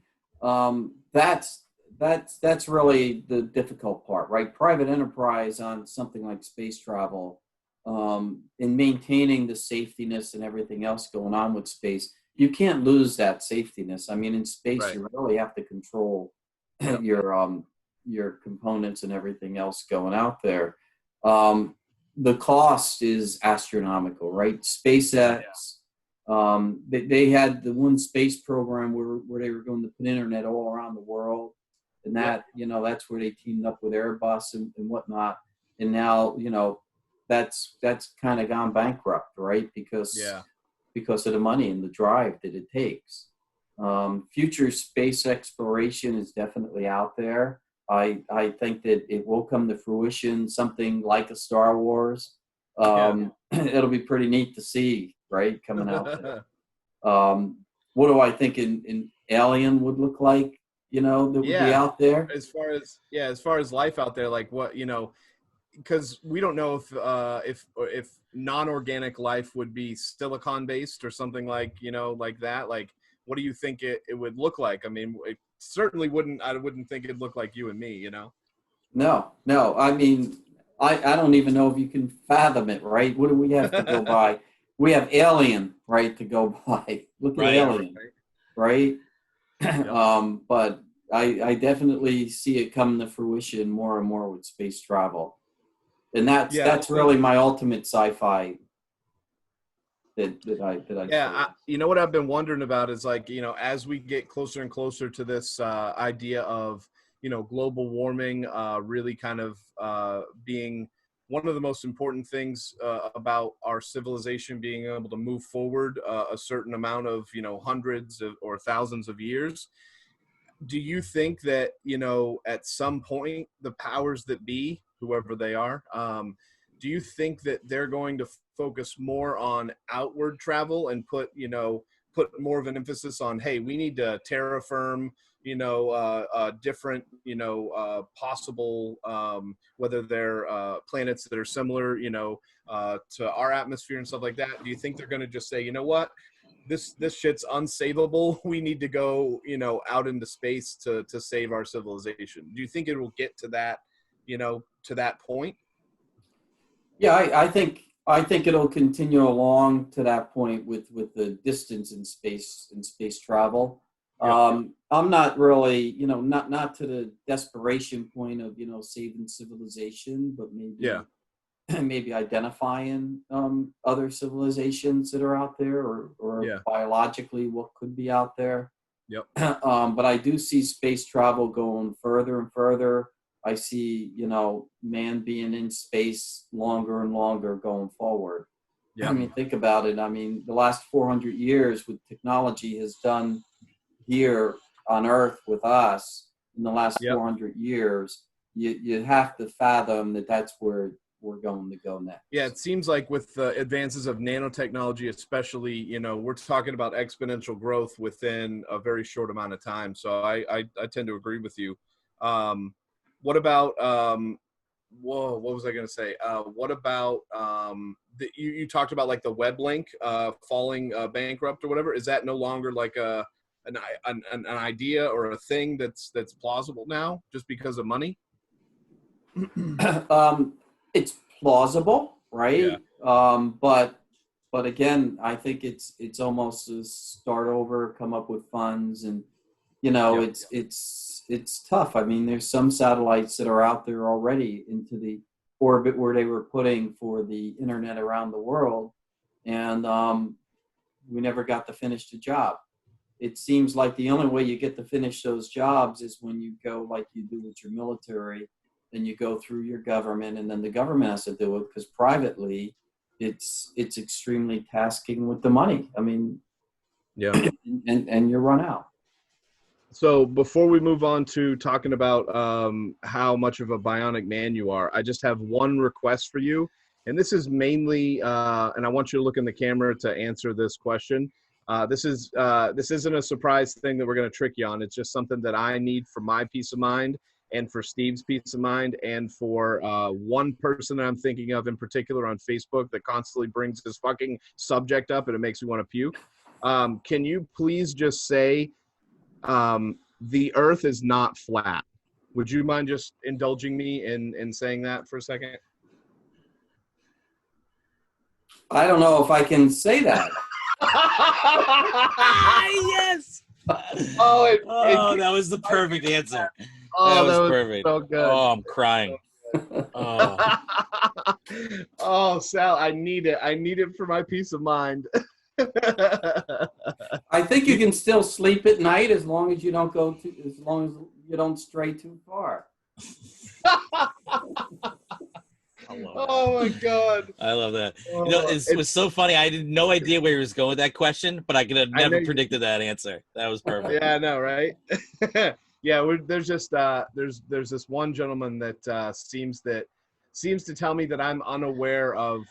that's really the difficult part, right? Private enterprise on something like space travel, in maintaining the safetiness and everything else going on with space, you can't lose that safetiness. I mean, in space, Right. you really have to control Yep. your components and everything else going out there. The cost is astronomical, right? SpaceX, they had the one space program where they were going to put internet all around the world, and that you know that's where they teamed up with Airbus and whatnot. And now you know that's kind of gone bankrupt, right? Because of the money and the drive that it takes. Future space exploration is definitely out there. I think that it will come to fruition, something like a Star Wars. It'll be pretty neat to see, right, coming out there. What do I think in Alien would look like, you know, that would be out there? As far as life out there, like what, you know, because we don't know if non-organic life would be silicon based or something like, you know, like that. Like, what do you think it would look like? I mean, it certainly I wouldn't think it'd look like you and me, you know? No. I mean, I don't even know if you can fathom it, right? What do we have to go by? We have Alien, right, to go by. Look at Alien, right? But I definitely see it come to fruition more and more with space travel. And that's really my ultimate sci-fi that I you know what I've been wondering about is, like, you know, as we get closer and closer to this idea of, you know, global warming really kind of being one of the most important things about our civilization being able to move forward a certain amount of, you know, hundreds or thousands of years. Do you think that, you know, at some point the powers that be, whoever they are, do you think that they're going to focus more on outward travel and put more of an emphasis on, hey, we need to terraform, you know, different, you know, possible, whether they're planets that are similar, you know, to our atmosphere and stuff like that? Do you think they're going to just say, you know what, this shit's unsavable, we need to go, you know, out into space to save our civilization? Do you think it will get to that, you know, to that point? Yeah, I think it'll continue along to that point with the distance in space travel. I'm not really, you know, not to the desperation point of, you know, saving civilization, but maybe identifying other civilizations that are out there, or biologically what could be out there. But I do see space travel going further and further. I see, man being in space longer and longer going forward. Yeah. I mean, think about it. I mean, the last 400 years with technology has done here on Earth with us in the last 400 years, you have to fathom that that's where we're going to go next. Yeah, it seems like with the advances of nanotechnology, especially, we're talking about exponential growth within a very short amount of time. So I tend to agree with you. What about what was I going to say? What about you talked about like the web link falling bankrupt or whatever? Is that no longer like an idea or a thing that's plausible now just because of money? It's plausible, right? Yeah. But again, I think it's almost a start over, come up with funds, and it's tough. I mean, there's some satellites that are out there already into the orbit where they were putting for the internet around the world, and we never got to finish the job. It seems like the only way you get to finish those jobs is when you go like you do with your military, then you go through your government, and then the government has to do it, because privately it's extremely tasking with the money. I mean, yeah, and you run out. So before we move on to talking about how much of a bionic man you are, I just have one request for you. And this is mainly, and I want you to look in the camera to answer this question. This isn't a surprise thing that we're going to trick you on. It's just something that I need for my peace of mind and for Steve's peace of mind and for one person that I'm thinking of in particular on Facebook that constantly brings this fucking subject up and it makes me want to puke. Can you please just say, the earth is not flat? Would you mind just indulging me in saying that for a second? I don't know if I can say that. Yes. That was the perfect answer. Oh, that was perfect. So good. Oh, I'm crying. Oh. Oh, Sal, I need it. I need it for my peace of mind. I think you can still sleep at night as long as you don't stray too far. Oh my God. I love that. It was so funny. I had no idea where he was going with that question, but I could have never predicted that answer. That was perfect. Yeah, I know, right? Yeah, there's just there's this one gentleman that seems to tell me that I'm unaware of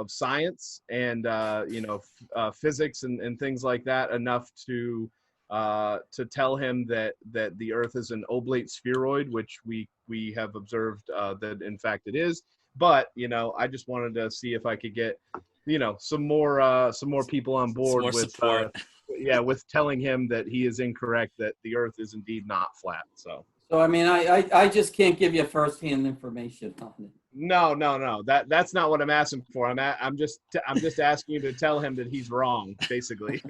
science and physics and things like that enough to tell him that the Earth is an oblate spheroid, which we have observed that in fact it is. But I just wanted to see if I could get some more people on board with support. With telling him that he is incorrect, that the Earth is indeed not flat. So I mean, I just can't give you firsthand information on it. No. That's not what I'm asking for. I'm just asking you to tell him that he's wrong, basically.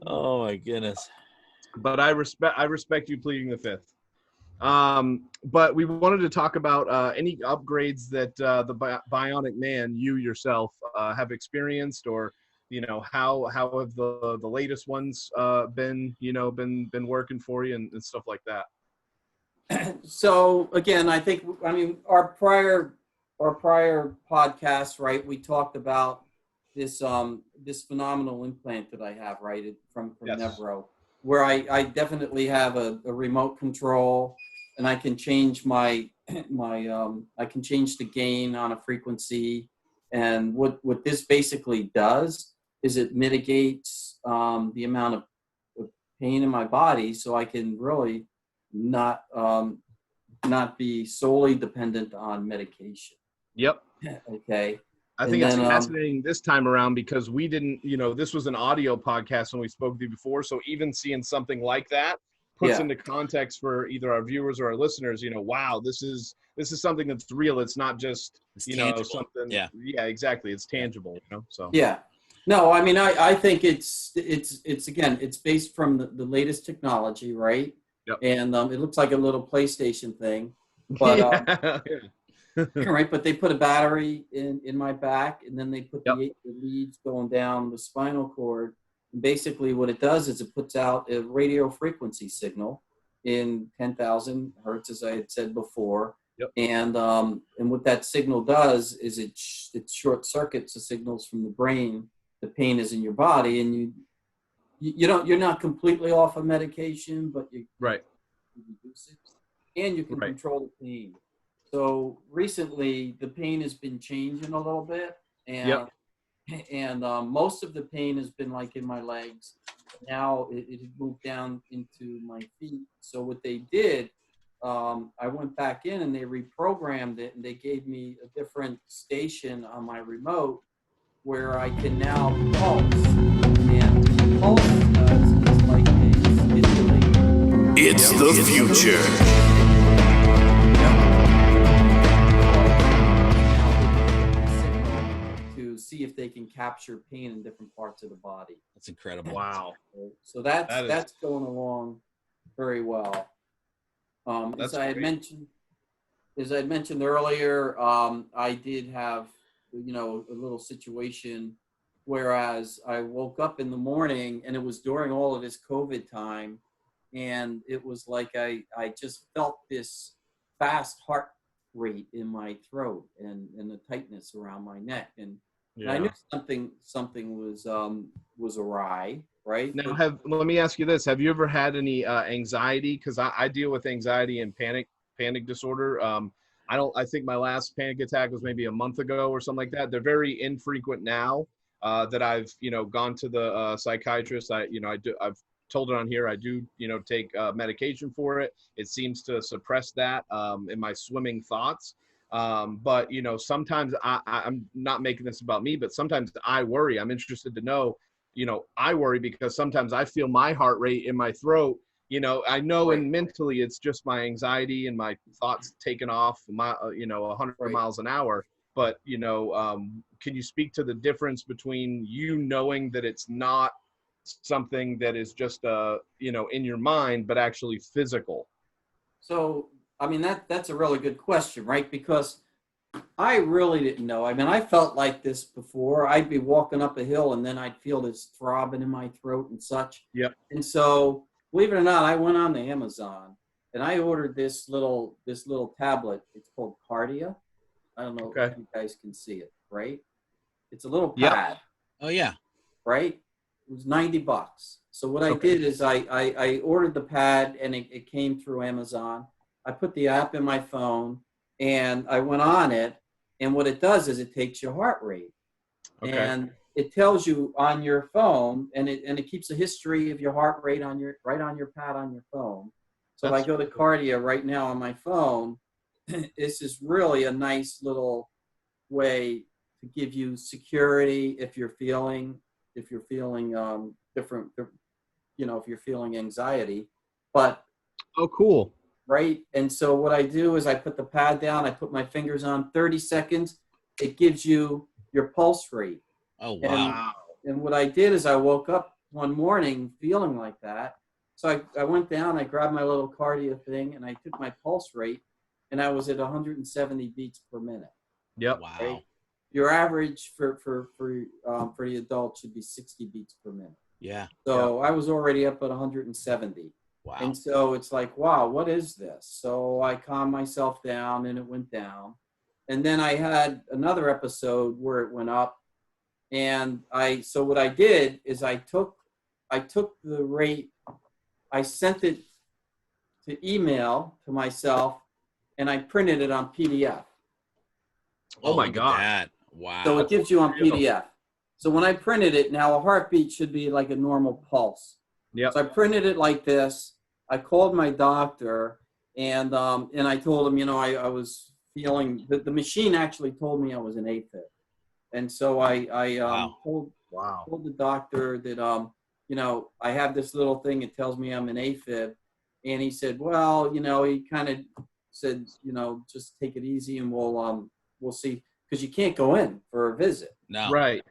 Oh my goodness. But I respect you pleading the fifth. But we wanted to talk about any upgrades that the bionic man, you yourself, have experienced, or how have the latest ones been working for you and stuff like that. So again, I mean our prior podcast, right? We talked about this phenomenal implant that I have, right, from yes. Nevro, where I definitely have a remote control, and I can change I can change the gain on a frequency, and what this basically does is it mitigates the amount of pain in my body, so I can really not be solely dependent on medication. Yep. Okay. I think it's fascinating this time around because we didn't, this was an audio podcast when we spoke with you before. So even seeing something like that puts into context for either our viewers or our listeners, wow, this is something that's real. It's not just, tangible. Something. Yeah, exactly. It's tangible, so. Yeah. No, I mean, I think it's again, it's based from the latest technology, right? Yep. And it looks like a little PlayStation thing, but right. But they put a battery in my back, and then they put the leads going down the spinal cord. And basically, what it does is it puts out a radio frequency signal, in 10,000 hertz, as I had said before. Yep. And what that signal does is it short circuits the signals from the brain. The pain is in your body, and you're not completely off of medication, but you reduce it, and you can control the pain. So recently, the pain has been changing a little bit, and most of the pain has been like in my legs. Now it moved down into my feet. So what they did, I went back in and they reprogrammed it, and they gave me a different station on my remote where I can now pulse. And pulse is like it's the future. To see if they can capture pain in different parts of the body. That's incredible. Wow. So that's going along very well. As I had mentioned earlier, I did have, a little situation, whereas I woke up in the morning and it was during all of this COVID time, and it was like I just felt this fast heart rate in my throat and the tightness around my neck, and I knew something was awry, right? Now, let me ask you this: have you ever had any anxiety? Because I deal with anxiety and panic disorder. I think my last panic attack was maybe a month ago or something like that. They're very infrequent now that I've gone to the psychiatrist. I've told it on here. I do take medication for it. It seems to suppress that in my swimming thoughts. But sometimes I'm not making this about me, but sometimes I worry. I'm interested to know, I worry because sometimes I feel my heart rate in my throat. I know and mentally it's just my anxiety and my thoughts taken off 100 miles an hour. But, can you speak to the difference between knowing that it's not something that is just, in your mind, but actually physical? So, I mean, that's a really good question, right? Because I really didn't know. I mean, I felt like this before. I'd be walking up a hill and then I'd feel this throbbing in my throat and such. Yep. And so, believe it or not, I went on to Amazon and I ordered this little tablet. It's called Kardia. I don't know if you guys can see it, right? It's a little pad. Oh yeah. Right? It was $90. So what I did is I ordered the pad, and it came through Amazon. I put the app in my phone and I went on it, and what it does is it takes your heart rate. Okay. And it tells you on your phone, and it keeps a history of your heart rate on your pad on your phone. So if I go to Kardia right now on my phone, this is really a nice little way to give you security if you're feeling different, if you're feeling anxiety. But cool. Right. And so what I do is I put the pad down, I put my fingers on 30 seconds. It gives you your pulse rate. Oh, wow. And what I did is I woke up one morning feeling like that. So I went down, I grabbed my little Kardia thing, and I took my pulse rate, and I was at 170 beats per minute. Yep. Wow. Right? Your average for the adult should be 60 beats per minute. Yeah. So I was already up at 170. Wow. And so it's like, wow, what is this? So I calmed myself down, and it went down. And then I had another episode where it went up. And so what I did is I took the rate, I sent it to email to myself, and I printed it on PDF. Oh my God. Wow. So it gives you on PDF. So when I printed it, now a heartbeat should be like a normal pulse. Yep. So I printed it like this. I called my doctor, and I told him, I was feeling the machine actually told me I was an AFib, and so I told the doctor that I have this little thing that tells me I'm an AFib, and he said, well, he kind of said, just take it easy and we'll see, because you can't go in for a visit. No. Right.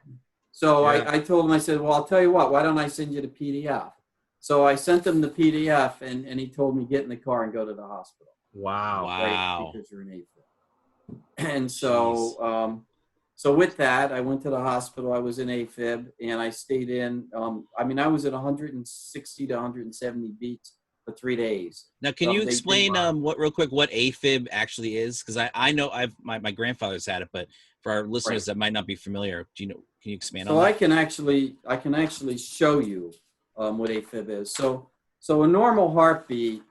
So I told him, I said, well, I'll tell you what, why don't I send you the PDF? So I sent him the PDF, and he told me, get in the car and go to the hospital. Wow. Right, because you're an AFib. And so, so with that, I went to the hospital. I was in AFib, and I stayed in. I was at 160 to 170 beats, but 3 days. Now, can you explain what real quick what AFib actually is? Because I know my grandfather's had it, but for our listeners that might not be familiar, do you know? Can you expand on that? So I can actually show you what AFib is. So a normal heartbeat.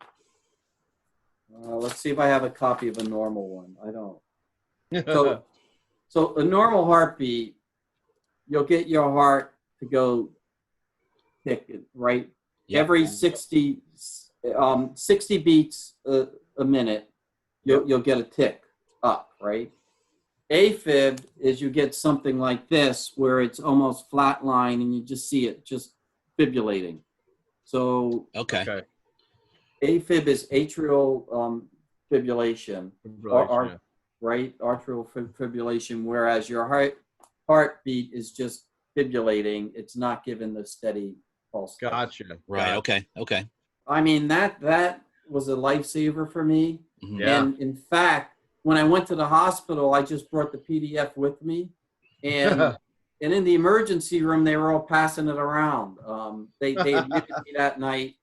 Let's see if I have a copy of a normal one. I don't. So a normal heartbeat, you'll get your heart to go tick, right? Yep. Every 60 beats a minute, you'll get a tick up, right? AFib is you get something like this where it's almost flatline and you just see it just fibrillating. So okay. AFib is atrial fibrillation, right? Arterial fibrillation, whereas your heartbeat is just fibrillating. It's not given the steady pulse. Gotcha. Right. Okay. I mean, that was a lifesaver for me. Mm-hmm. Yeah. And in fact, when I went to the hospital, I just brought the PDF with me, and in the emergency room, they were all passing it around. They admitted me that night,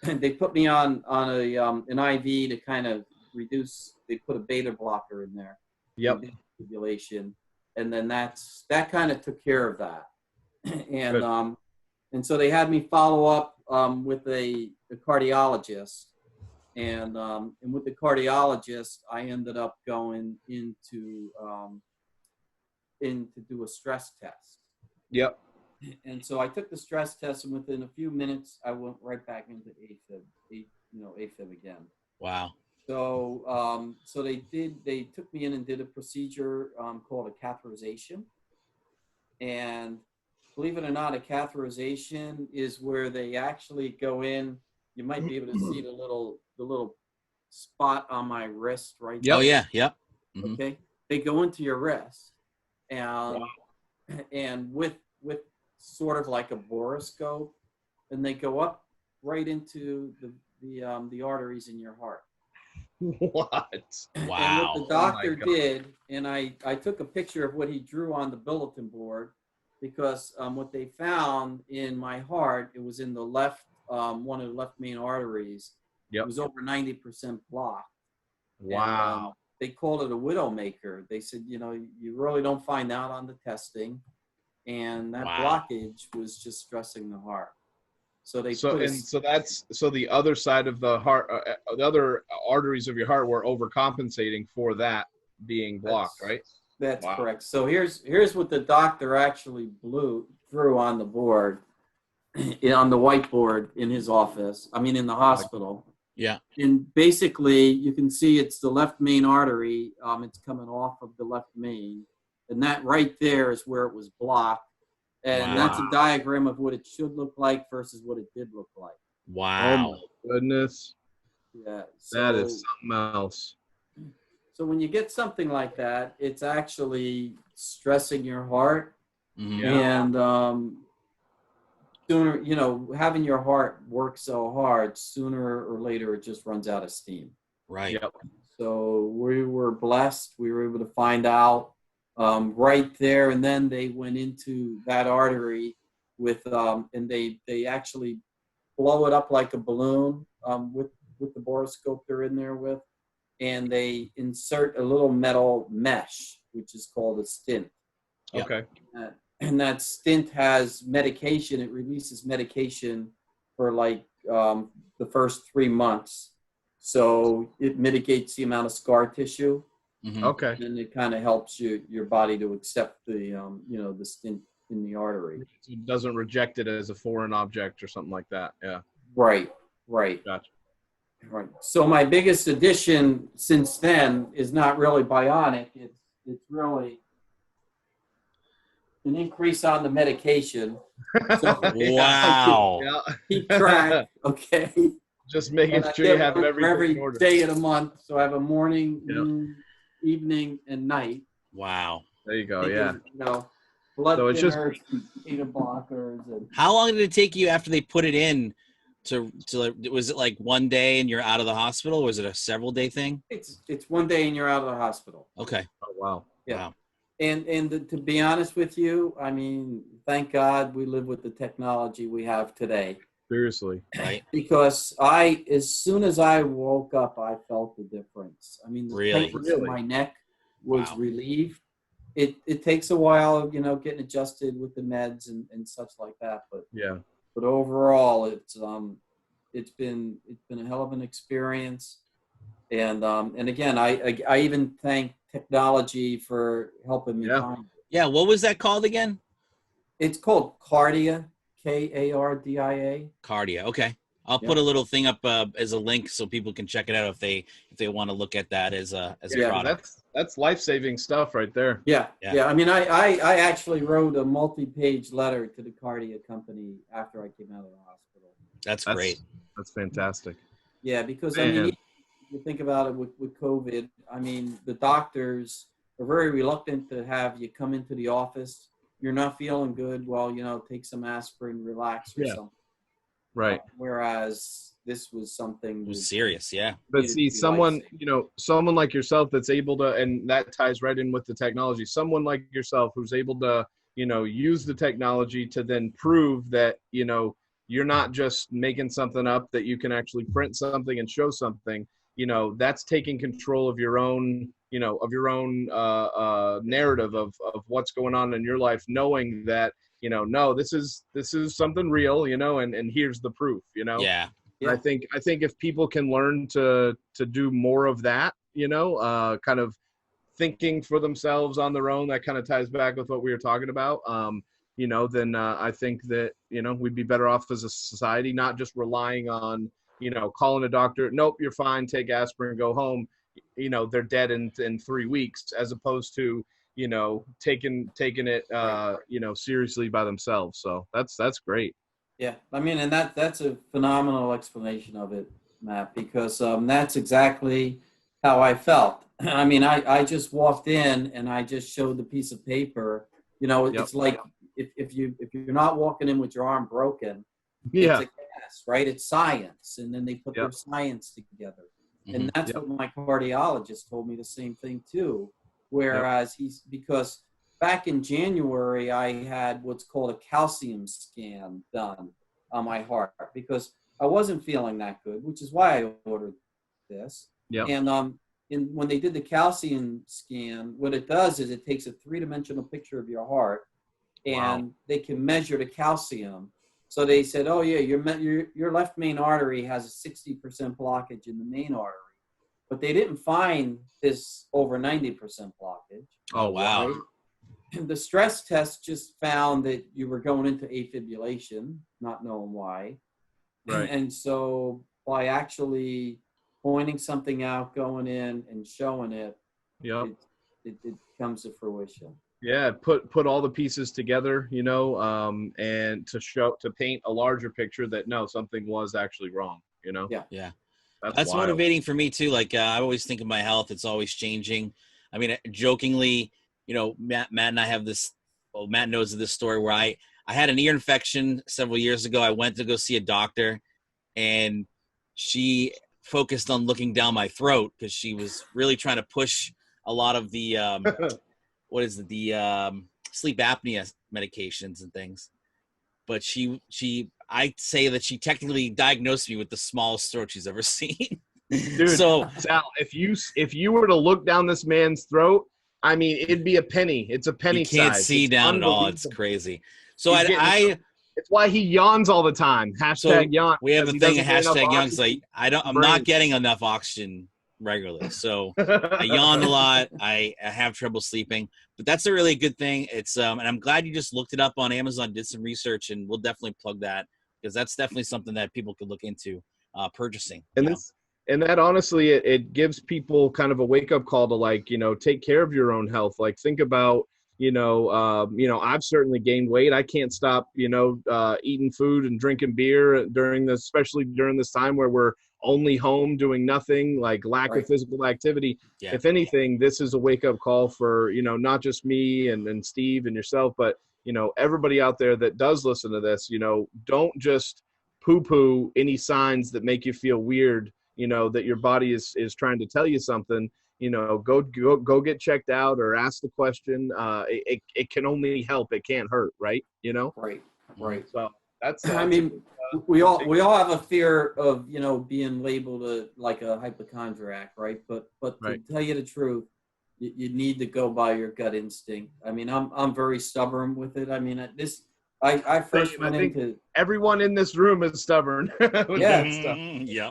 and they put me on an IV to kind of reduce. They put a beta blocker in there. Yep. Fibrillation, and then that kind of took care of that. And so they had me follow up with a cardiologist. And with the cardiologist, I ended up going in to do a stress test. Yep. And so I took the stress test, and within a few minutes, I went right back into AFib again. Wow. So they took me in and did a procedure called a catheterization. And believe it or not, a catheterization is where they actually go in. You might be able to see the little spot on my wrist right there. Oh, yeah. Yep. Mm-hmm. Okay. They go into your wrist and with sort of like a borescope, and they go up right into the arteries in your heart. What? Wow. And what the doctor did, and I took a picture of what he drew on the bulletin board, because what they found in my heart, it was in the left, one of the left main arteries. Yep. It was over 90% blocked. Wow. And, they called it a widowmaker. They said, you really don't find out on the testing. And that blockage was just stressing the heart. So the other side of the heart, the other arteries of your heart were overcompensating for that being blocked, right? That's correct. So here's what the doctor actually drew on the board, on the whiteboard in his office. I mean, in the hospital. Yeah. And basically, you can see it's the left main artery. It's coming off of the left main, and that right there is where it was blocked. And that's a diagram of what it should look like versus what it did look like. Wow. Oh my goodness. Yeah. That is something else. So when you get something like that, it's actually stressing your heart. Mm-hmm. And sooner, having your heart work so hard, sooner or later it just runs out of steam. Right. Yep. So we were blessed. We were able to find out right there, and then they went into that artery with and they actually blow it up like a balloon with the borescope they're in there with, and they insert a little metal mesh, which is called a stent. Okay. And that stent has medication. It releases medication for like the first 3 months. So it mitigates the amount of scar tissue. Mm-hmm. Okay. And it kind of helps your body to accept the the stent in the artery. It doesn't reject it as a foreign object or something like that. Yeah. Right. Gotcha. Right. So my biggest addition since then is not really bionic. It's really an increase on the medication. So wow. Keep track. Okay. Just making sure you have every day of the month. So I have a morning, noon, evening, and night. Wow. There you go. Yeah. Blood thinners, beta blockers. And how long did it take you after they put it in was it like one day and you're out of the hospital, or was it a several day thing? It's 1 day and you're out of the hospital. Okay. Oh, wow. Yeah. Wow. And to be honest with you, I mean, thank God we live with the technology we have today. Seriously. Right. Because as soon as I woke up, I felt the difference. I mean, the Really? tightness in my neck was Wow. relieved. It takes a while, getting adjusted with the meds and such like that. But overall, it's been a hell of an experience. And again, I even thank technology for helping me find it. Yeah. What was that called again? It's called Kardia, Kardia. Kardia. Okay. I'll put a little thing up as a link so people can check it out if they want to look at that as a product. That's life-saving stuff right there. Yeah. I mean, I actually wrote a multi-page letter to the Kardia company after I came out of the hospital. That's great. That's fantastic. Yeah, because I mean, you think about it with COVID. I mean, the doctors are very reluctant to have you come into the office. You're not feeling good. Well, take some aspirin, relax or something. Right. Whereas this was something it was serious, yeah. But see, someone like yourself that's able to, and that ties right in with the technology, someone like yourself who's able to, use the technology to then prove that, you're not just making something up, that you can actually print something and show something, that's taking control of your own, narrative of what's going on in your life, knowing that, no, this is something real, and here's the proof, Yeah. I think if people can learn to do more of that, kind of thinking for themselves on their own, that kind of ties back with what we were talking about. Then I think that, we'd be better off as a society, not just relying on, calling a doctor. Nope, you're fine. Take aspirin, go home. They're dead in 3 weeks, as opposed to, taking it, seriously by themselves. So that's great. Yeah, I mean, and that's a phenomenal explanation of it, Matt, because that's exactly how I felt. I mean, I just walked in and I just showed the piece of paper. It's like if you're not walking in with your arm broken, it's a cast, right? It's science, and then they put their science together, and that's what my cardiologist told me the same thing too. Whereas because back in January, I had what's called a calcium scan done on my heart because I wasn't feeling that good, which is why I ordered this. Yeah. And when they did the calcium scan, what it does is it takes a three-dimensional picture of your heart, and they can measure the calcium. So they said, oh yeah, your left main artery has a 60% blockage in the main artery, but they didn't find this over 90% blockage. Oh wow. Right? The stress test just found that you were going into afibrillation, not knowing why. Right. And so by actually pointing something out, going in and showing it, it comes to fruition. Yeah, put all the pieces together, and to paint a larger picture that no, something was actually wrong, Yeah. That's motivating for me too. Like I always think of my health; it's always changing. I mean, jokingly, Matt and I have this. Well, Matt knows of this story where I had an ear infection several years ago. I went to go see a doctor, and she focused on looking down my throat because she was really trying to push a lot of the sleep apnea medications and things. But I'd say that she technically diagnosed me with the smallest throat she's ever seen. Dude, so Sal, if you were to look down this man's throat, I mean, it'd be a penny. It's a penny size. You can't see down at all. It's crazy. So it's why he yawns all the time. # yawn. We have a thing of # yawn because I'm not getting enough oxygen regularly. So I yawn a lot. I have trouble sleeping, but that's a really good thing. It's and I'm glad you just looked it up on Amazon, did some research, and we'll definitely plug that because that's definitely something that people could look into purchasing. And that honestly, it gives people kind of a wake up call to take care of your own health. Like think about, I've certainly gained weight. I can't stop, eating food and drinking beer especially during this time where we're only home doing nothing, like lack of physical activity. Yeah. If anything, this is a wake up call for, not just me and Steve and yourself, but, everybody out there that does listen to this, don't just poo-poo any signs that make you feel weird, that your body is trying to tell you something. Go get checked out or ask the question. It can only help. It can't hurt. Right. Right. So That's I mean, we all have a fear of, you know, being labeled like a hypochondriac, right? But to tell you the truth, you need to go by your gut instinct. I mean, I'm very stubborn with it. I mean, I first went into. Everyone in this room is stubborn. Yeah. Stuff. Yeah.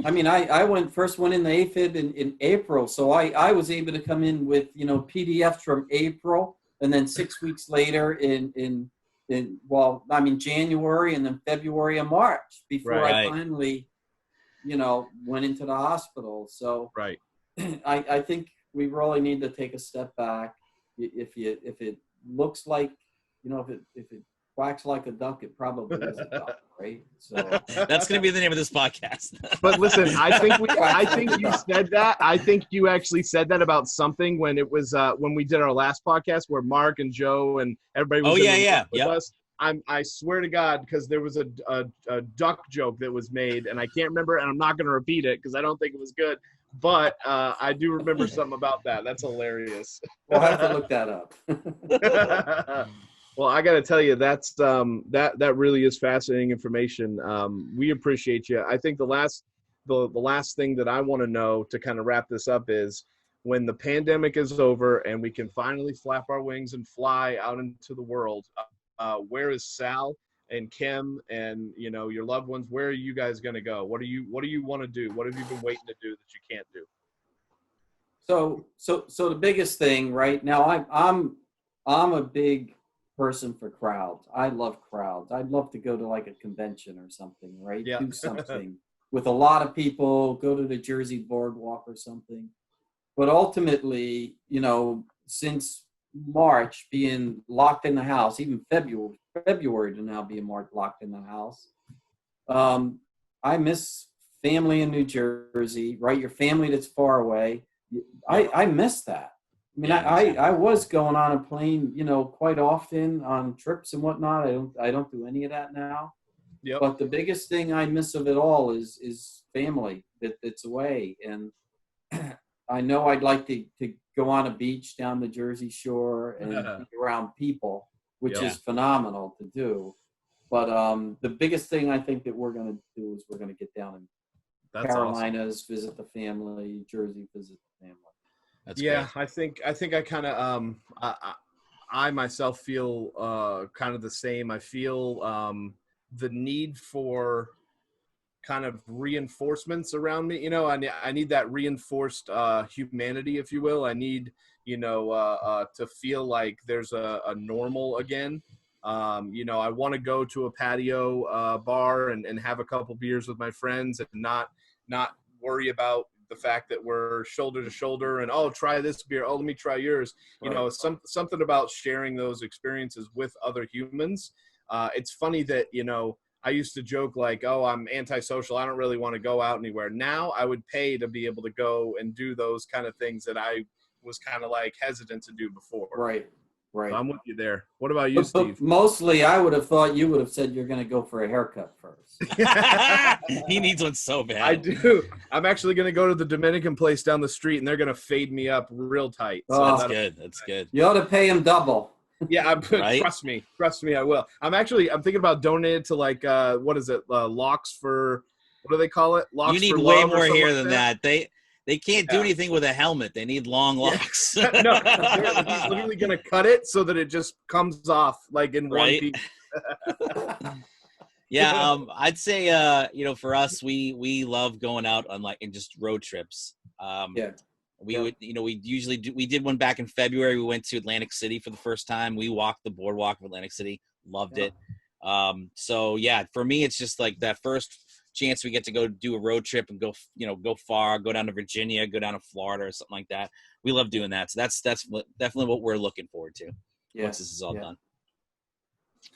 I mean, I first went in the AFib in April, so I was able to come in with, you know, PDFs from April, and then 6 weeks later in January, and then February and March before I finally, you know, went into the hospital. So I think we really need to take a step back. If it looks like, you know, if it quacks like a duck, it probably is a duck, right? So that's going to be the name of this podcast. But listen, I think you said that. I think you actually said that about something when it was when we did our last podcast where Mark and Joe and everybody was with us. I swear to God, because there was a duck joke that was made, and I can't remember, and I'm not going to repeat it because I don't think it was good. But I do remember something about that. That's hilarious. We'll have to look that up. Well, I got to tell you, that's that really is fascinating information. We appreciate you. I think the last thing that I want to know to kind of wrap this up is when the pandemic is over and we can finally flap our wings and fly out into the world. Where is Sal and Kim and, you know, your loved ones? Where are you guys going to go? What do you want to do? What have you been waiting to do that you can't do? So the biggest thing right now, I'm a big person for crowds. I love crowds. I'd love to go to like a convention or something, right? Yeah. Do something with a lot of people, go to the Jersey boardwalk or something. But ultimately, you know, since March being locked in the house, even February to now being locked in the house, I miss family in New Jersey, right? Your family that's far away. I miss that. I mean, I was going on a plane, you know, quite often on trips and whatnot. I don't do any of that now. Yep. But the biggest thing I miss of it all is family that's away. And I know I'd like to go on a beach down the Jersey Shore and be around people, which is phenomenal to do. But the biggest thing I think that we're going to do is we're going to get down in Carolinas, awesome. Visit the family, Jersey, visit the family. That's great. I think I kind of I myself feel kind of the same. I feel the need for kind of reinforcements around me. You know, I need that reinforced humanity, if you will. I need, you know, to feel like there's a normal again. You know, I want to go to a patio bar and have a couple beers with my friends and not worry about the fact that we're shoulder to shoulder and, oh, try this beer. Oh, let me try yours. You know, something about sharing those experiences with other humans. It's funny that, you know, I used to joke like, oh, I'm antisocial. I don't really want to go out anywhere. Now I would pay to be able to go and do those kind of things that I was kind of like hesitant to do before. Right. So I'm with you there. What about you, Steve? Mostly I would have thought you would have said you're going to go for a haircut first. He needs one so bad. I do. I'm actually going to go to the Dominican place down the street, and they're going to fade me up real tight. So that's good. That's good. You ought to pay him double. Yeah, trust me, I will. I'm thinking about donating to like, what is it? Locks for, what do they call it? Locks. You need for way love more hair like than that. They can't do anything with a helmet. They need long locks. No, he's literally going to cut it so that it just comes off like in one piece. Yeah, I'd say, you know, for us, we love going out on like in just road trips. We would, you know, we did one back in February. We went to Atlantic City for the first time. We walked the boardwalk of Atlantic City, loved it. So yeah, for me, it's just like that first chance we get to go do a road trip and go far, go down to Virginia, go down to Florida or something like that. We love doing that. So that's definitely what we're looking forward to once this is all done.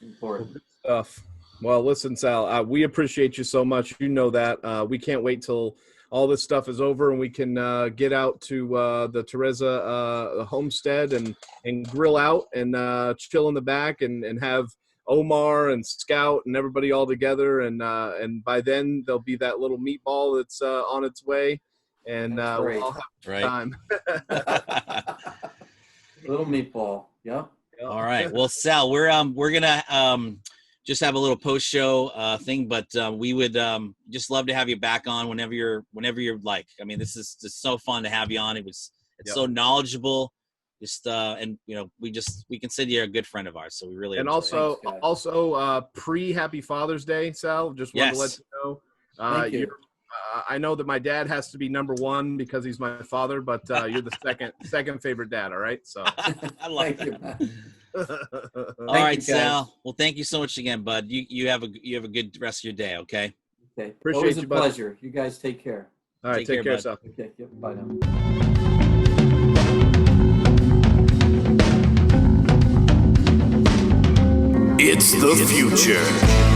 Important good stuff. Well, listen, Sal, we appreciate you so much. You know that. We can't wait till all this stuff is over and we can get out to the Terrezza homestead and grill out and chill in the back and have Omar and Scout and everybody all together. And by then there'll be that little meatball that's on its way. And we'll all have time. Little meatball. Yep. All right. Well, Sal, we're gonna just have a little post-show thing, but we would just love to have you back on whenever you're like. I mean, this is just so fun to have you on. It's so knowledgeable. Just and we consider you a good friend of ours, so we really and enjoy also pre-Happy Father's Day, Sal. Just wanted to let you know. Thank you. I know that my dad has to be number one because he's my father, but you're the second favorite dad. All right, so I love Thank that. you. All right, Sal. Well, thank you so much again, bud. You have a good rest of your day. Okay. Okay. Appreciate Always you, a bud. pleasure. You guys take care. All right, take care, Sal. Okay. Yep, bye now. It's the future.